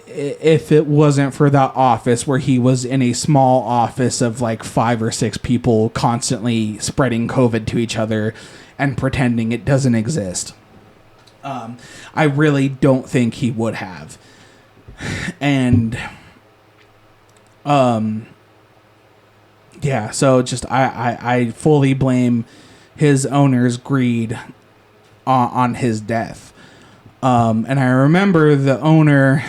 if it wasn't for that office where he was in a small office of like 5 or 6 people constantly spreading COVID to each other and pretending it doesn't exist. I really don't think he would have. And, yeah, so just, I fully blame his owner's greed on his death. And I remember the owner,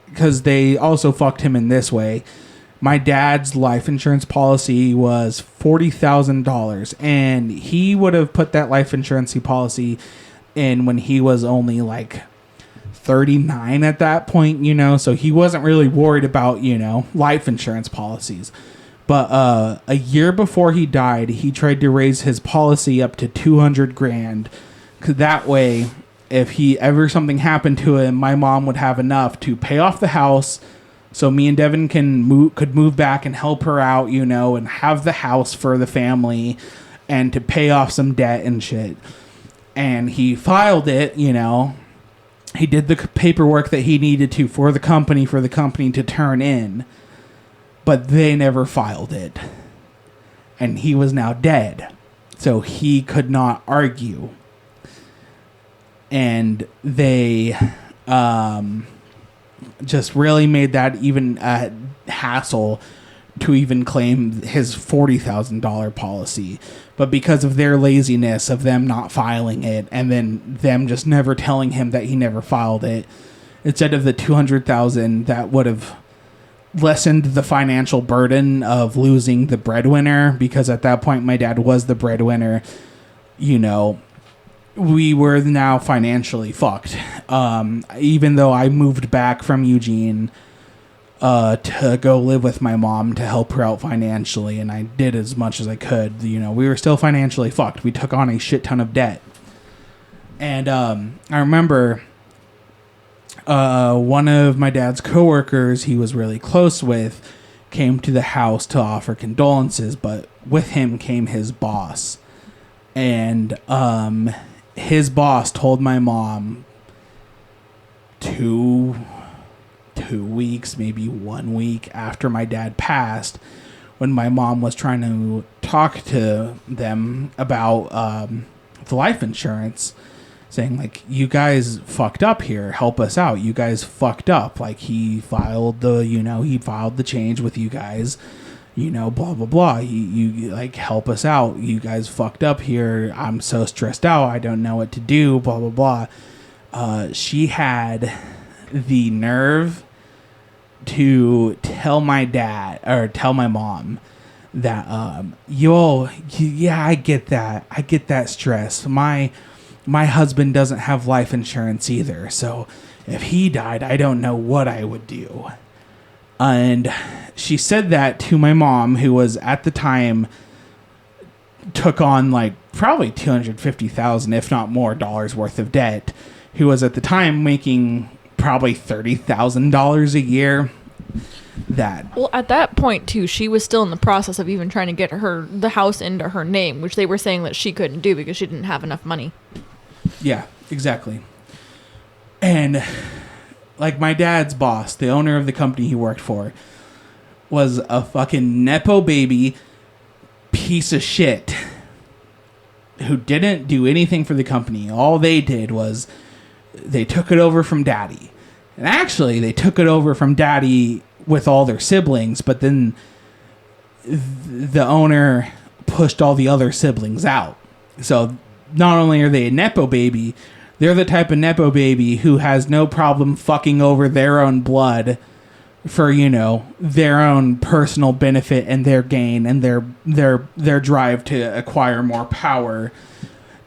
because they also fucked him in this way. My dad's life insurance policy was $40,000, and he would have put that life insurance policy in when he was only like 39 at that point, so he wasn't really worried about, life insurance policies. But a year before he died, he tried to raise his policy up to $200,000. That way, if something happened to him, my mom would have enough to pay off the house, so me and Devin could move back and help her out, and have the house for the family, and to pay off some debt and shit. And he filed it, he did the paperwork that he needed to for the company to turn in, but they never filed it. And he was now dead, so he could not argue. And they just really made that even a hassle to even claim his $40,000 policy. But because of their laziness of them not filing it, and then them just never telling him that he never filed it, instead of the $200,000 that would have lessened the financial burden of losing the breadwinner, because at that point my dad was the breadwinner. You know, we were now financially fucked. Even though I moved back from Eugene to go live with my mom to help her out financially, and I did as much as I could, you know, we were still financially fucked. We took on a shit ton of debt. And I remember one of my dad's coworkers he was really close with came to the house to offer condolences, but with him came his boss. And his boss told my mom 2 weeks, maybe 1 week after my dad passed, when my mom was trying to talk to them about the life insurance, saying, like, you guys fucked up here. Help us out. You guys fucked up. Like, he filed the change with you guys, you know, blah, blah, blah. You like, help us out. You guys fucked up here. I'm so stressed out. I don't know what to do, blah, blah, blah. She had the nerve to tell my mom that, yeah, I get that. I get that stress. My husband doesn't have life insurance either, so if he died, I don't know what I would do. And she said that to my mom, who was at the time took on like probably $250,000, if not more, dollars worth of debt, who was at the time making probably $30,000 a year. Well, at that point too, she was still in the process of even trying to get the house into her name, which they were saying that she couldn't do because she didn't have enough money. Yeah, exactly. And like, my dad's boss, the owner of the company he worked for, was a fucking nepo baby piece of shit who didn't do anything for the company. All they did was they took it over from daddy. And actually, they took it over from daddy with all their siblings, but then the owner pushed all the other siblings out. So not only are they a nepo baby, they're the type of nepo baby who has no problem fucking over their own blood for, you know, their own personal benefit and their gain and their drive to acquire more power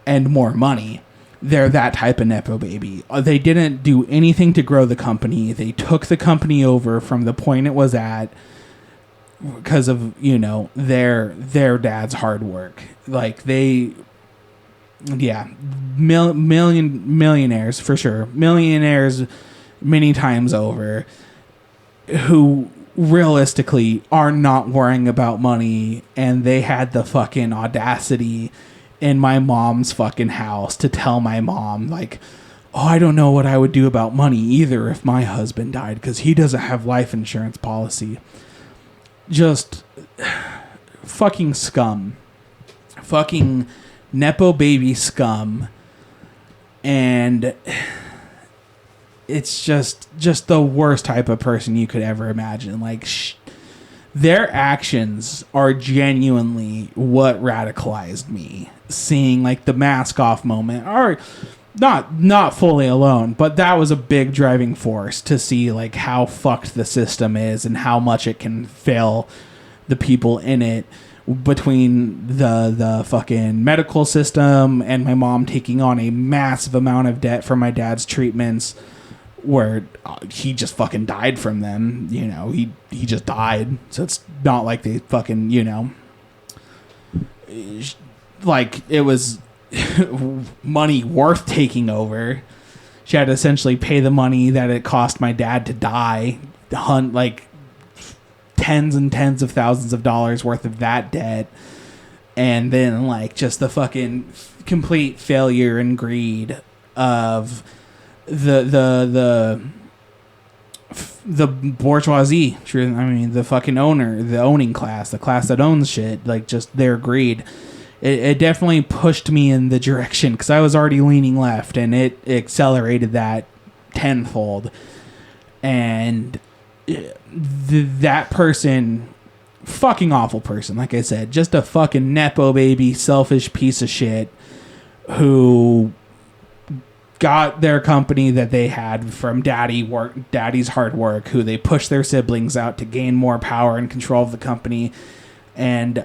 and more money. They're that type of nepo baby. They didn't do anything to grow the company. They took the company over from the point it was at because of, you know, their dad's hard work. Like, millionaires for sure. Millionaires many times over, who realistically are not worrying about money, and they had the fucking audacity in my mom's fucking house to tell my mom, like, oh, I don't know what I would do about money either if my husband died because he doesn't have life insurance policy. Just fucking scum. Fucking nepo baby scum. And it's just the worst type of person you could ever imagine. Like, their actions are genuinely what radicalized me. Seeing, like, the mask off moment, or not fully alone, but that was a big driving force to see, like, how fucked the system is and how much it can fail the people in it, between the fucking medical system and my mom taking on a massive amount of debt for my dad's treatments, where he just fucking died from them. You know, he just died. So it's not like they fucking, you know, like, it was money worth taking over. She had to essentially pay the money that it cost my dad to die, like tens and tens of thousands of dollars worth of that debt. And then, like, just the fucking complete failure and greed of the bourgeoisie. I mean, the fucking the owning class, the class that owns shit, like, just their greed. It definitely pushed me in the direction, because I was already leaning left, and it accelerated that tenfold. And that person, fucking awful person, like I said, just a fucking nepo baby, selfish piece of shit who got their company that they had from daddy's hard work, who they pushed their siblings out to gain more power and control of the company. And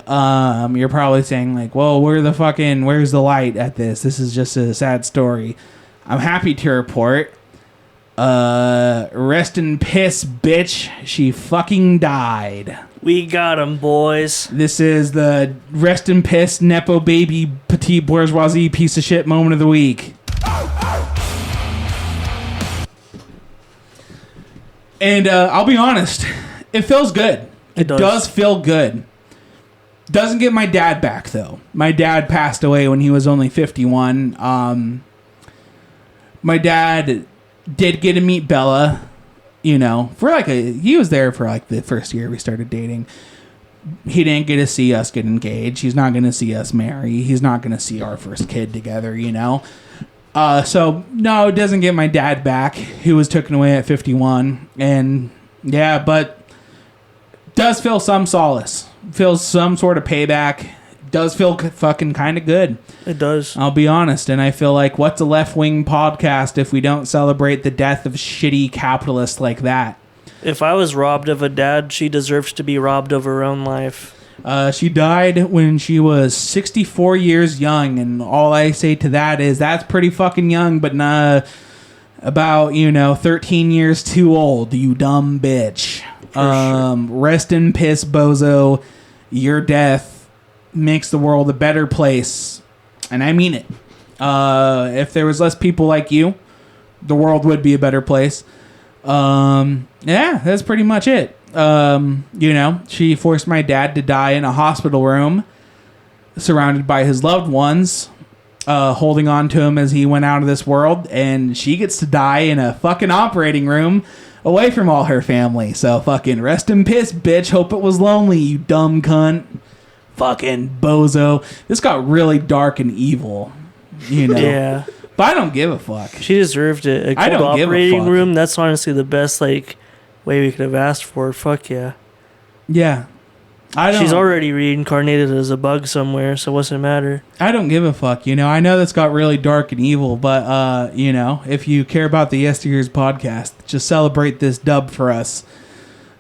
you're probably saying like, well, where's the light at this? This is just a sad story. I'm happy to report, rest in piss, bitch. She fucking died. We got him, boys. This is the rest in piss, nepo baby, petite bourgeoisie piece of shit moment of the week. And I'll be honest, it feels good. It does feel good. Doesn't get my dad back, though. My dad passed away when he was only 51. My dad did get to meet Bella, you know, he was there for like the first year we started dating. He didn't get to see us get engaged. He's not going to see us marry. He's not going to see our first kid together, you know. So, no, it doesn't get my dad back. He was taken away at 51. And, yeah, but does feel some solace. Feels some sort of payback. Does feel fucking kind of good. It does. I'll be honest. And I feel like, what's a left-wing podcast if we don't celebrate the death of shitty capitalists like that? If I was robbed of a dad, she deserves to be robbed of her own life. She died when she was 64 years young, and all I say to that is that's pretty fucking young, but about 13 years too old, you dumb bitch. Sure. Rest in piss, bozo. Your death makes the world a better place, and I mean it. If there was less people like you, the world would be a better place. Yeah, that's pretty much it. She forced my dad to die in a hospital room, surrounded by his loved ones, holding on to him as he went out of this world, and she gets to die in a fucking operating room away from all her family. So fucking rest in piss, bitch. Hope it was lonely, you dumb cunt. Fucking bozo. This got really dark and evil, Yeah. But I don't give a fuck. She deserved it. I don't give a operating fuck. room, that's honestly the best, way we could have asked for. Fuck yeah. Yeah. She's already reincarnated as a bug somewhere, so what's it matter? I don't give a fuck. I know that's got really dark and evil, but, if you care about the Yesteryears podcast, just celebrate this dub for us.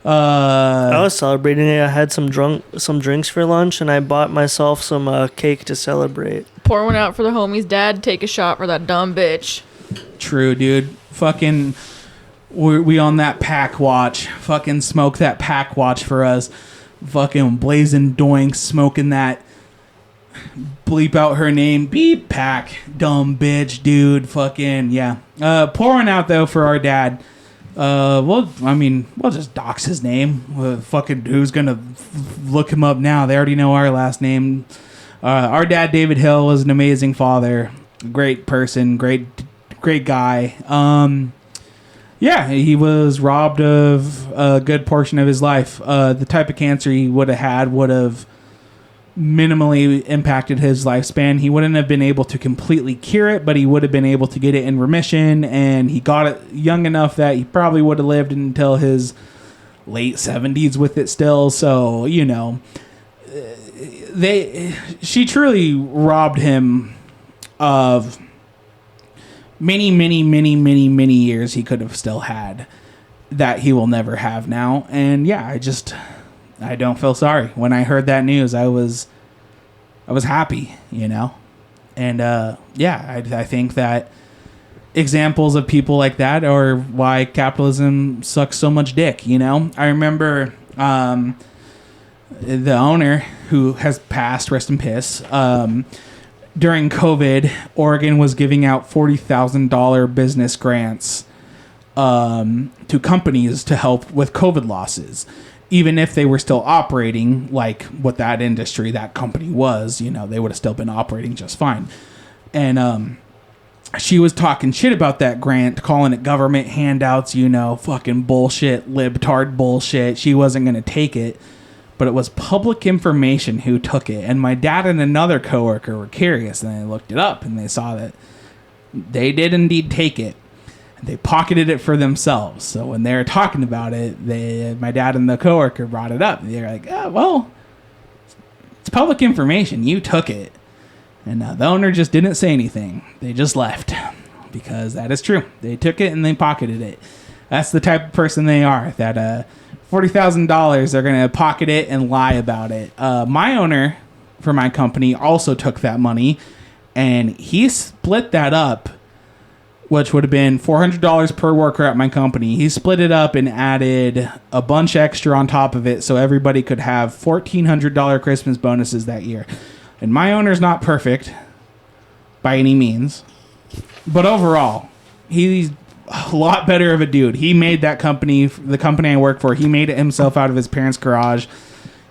I was celebrating it. I had some drinks for lunch, and I bought myself some cake to celebrate. Pour one out for the homie's dad. Take a shot for that dumb bitch. True, dude. Fucking, we on that pack watch. Fucking smoke that pack watch for us. Fucking blazing doink, smoking that. Bleep out her name. Beep pack. Dumb bitch, dude. Fucking, yeah. Pouring out, though, for our dad. We'll just dox his name. Fucking, who's gonna look him up now? They already know our last name. Our dad, David Hill, was an amazing father. Great person. Great guy. Yeah, he was robbed of a good portion of his life. The type of cancer he would have had would have minimally impacted his lifespan. He wouldn't have been able to completely cure it, but he would have been able to get it in remission, and he got it young enough that he probably would have lived until his late 70s with it still. So, she truly robbed him of many, many, many, many, many years he could have still had that he will never have now. And yeah, I don't feel sorry. When I heard that news, I was happy, And I think that examples of people like that are why capitalism sucks so much dick, I remember the owner who has passed, rest in piss, during COVID, Oregon was giving out $40,000 business grants to companies to help with COVID losses. Even if they were still operating like what that industry, that company was, they would have still been operating just fine. And she was talking shit about that grant, calling it government handouts, fucking bullshit, libtard bullshit. She wasn't going to take it, but it was public information who took it. And my dad and another coworker were curious, and they looked it up, and they saw that they did indeed take it. They pocketed it for themselves. So when they were talking about it, my dad and the coworker brought it up. They're like, "Oh, well, it's public information. You took it." And the owner just didn't say anything. They just left. because that is true. They took it and they pocketed it. That's the type of person they are, that $40,000, they're going to pocket it and lie about it. My owner for my company also took that money, and he split that up, which would have been $400 per worker at my company. He split it up and added a bunch extra on top of it so everybody could have $1,400 Christmas bonuses that year. And my owner's not perfect by any means, but overall, he's a lot better of a dude. He made that company, the company I work for, he made it himself out of his parents' garage.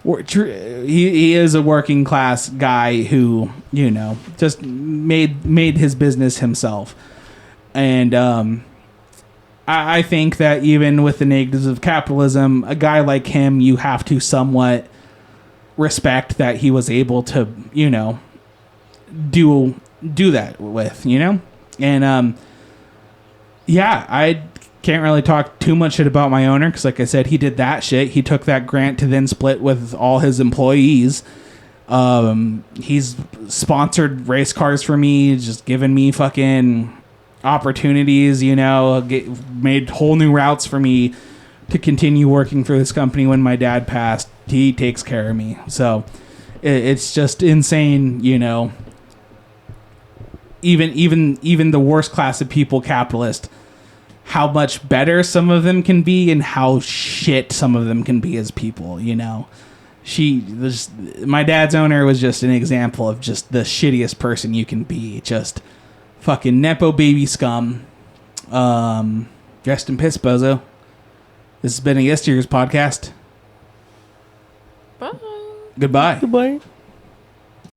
He is a working class guy who, you know, just made his business himself. And I think that even with the negatives of capitalism, a guy like him, you have to somewhat respect that he was able to, you know, do that with, you know? And yeah, I can't really talk too much shit about my owner because, like I said, he did that shit. He took that grant to then split with all his employees. He's sponsored race cars for me, just given me fucking opportunities, you know, made whole new routes for me to continue working for this company. When my dad passed, he takes care of me. So it's just insane, you know. Even the worst class of people, capitalist, how much better some of them can be and how shit some of them can be as people, you know. My dad's owner was just an example of just the shittiest person you can be. Just fucking nepo baby scum. Rest in piss, bozo. This has been a Yesteryears podcast. Bye. Goodbye. Goodbye.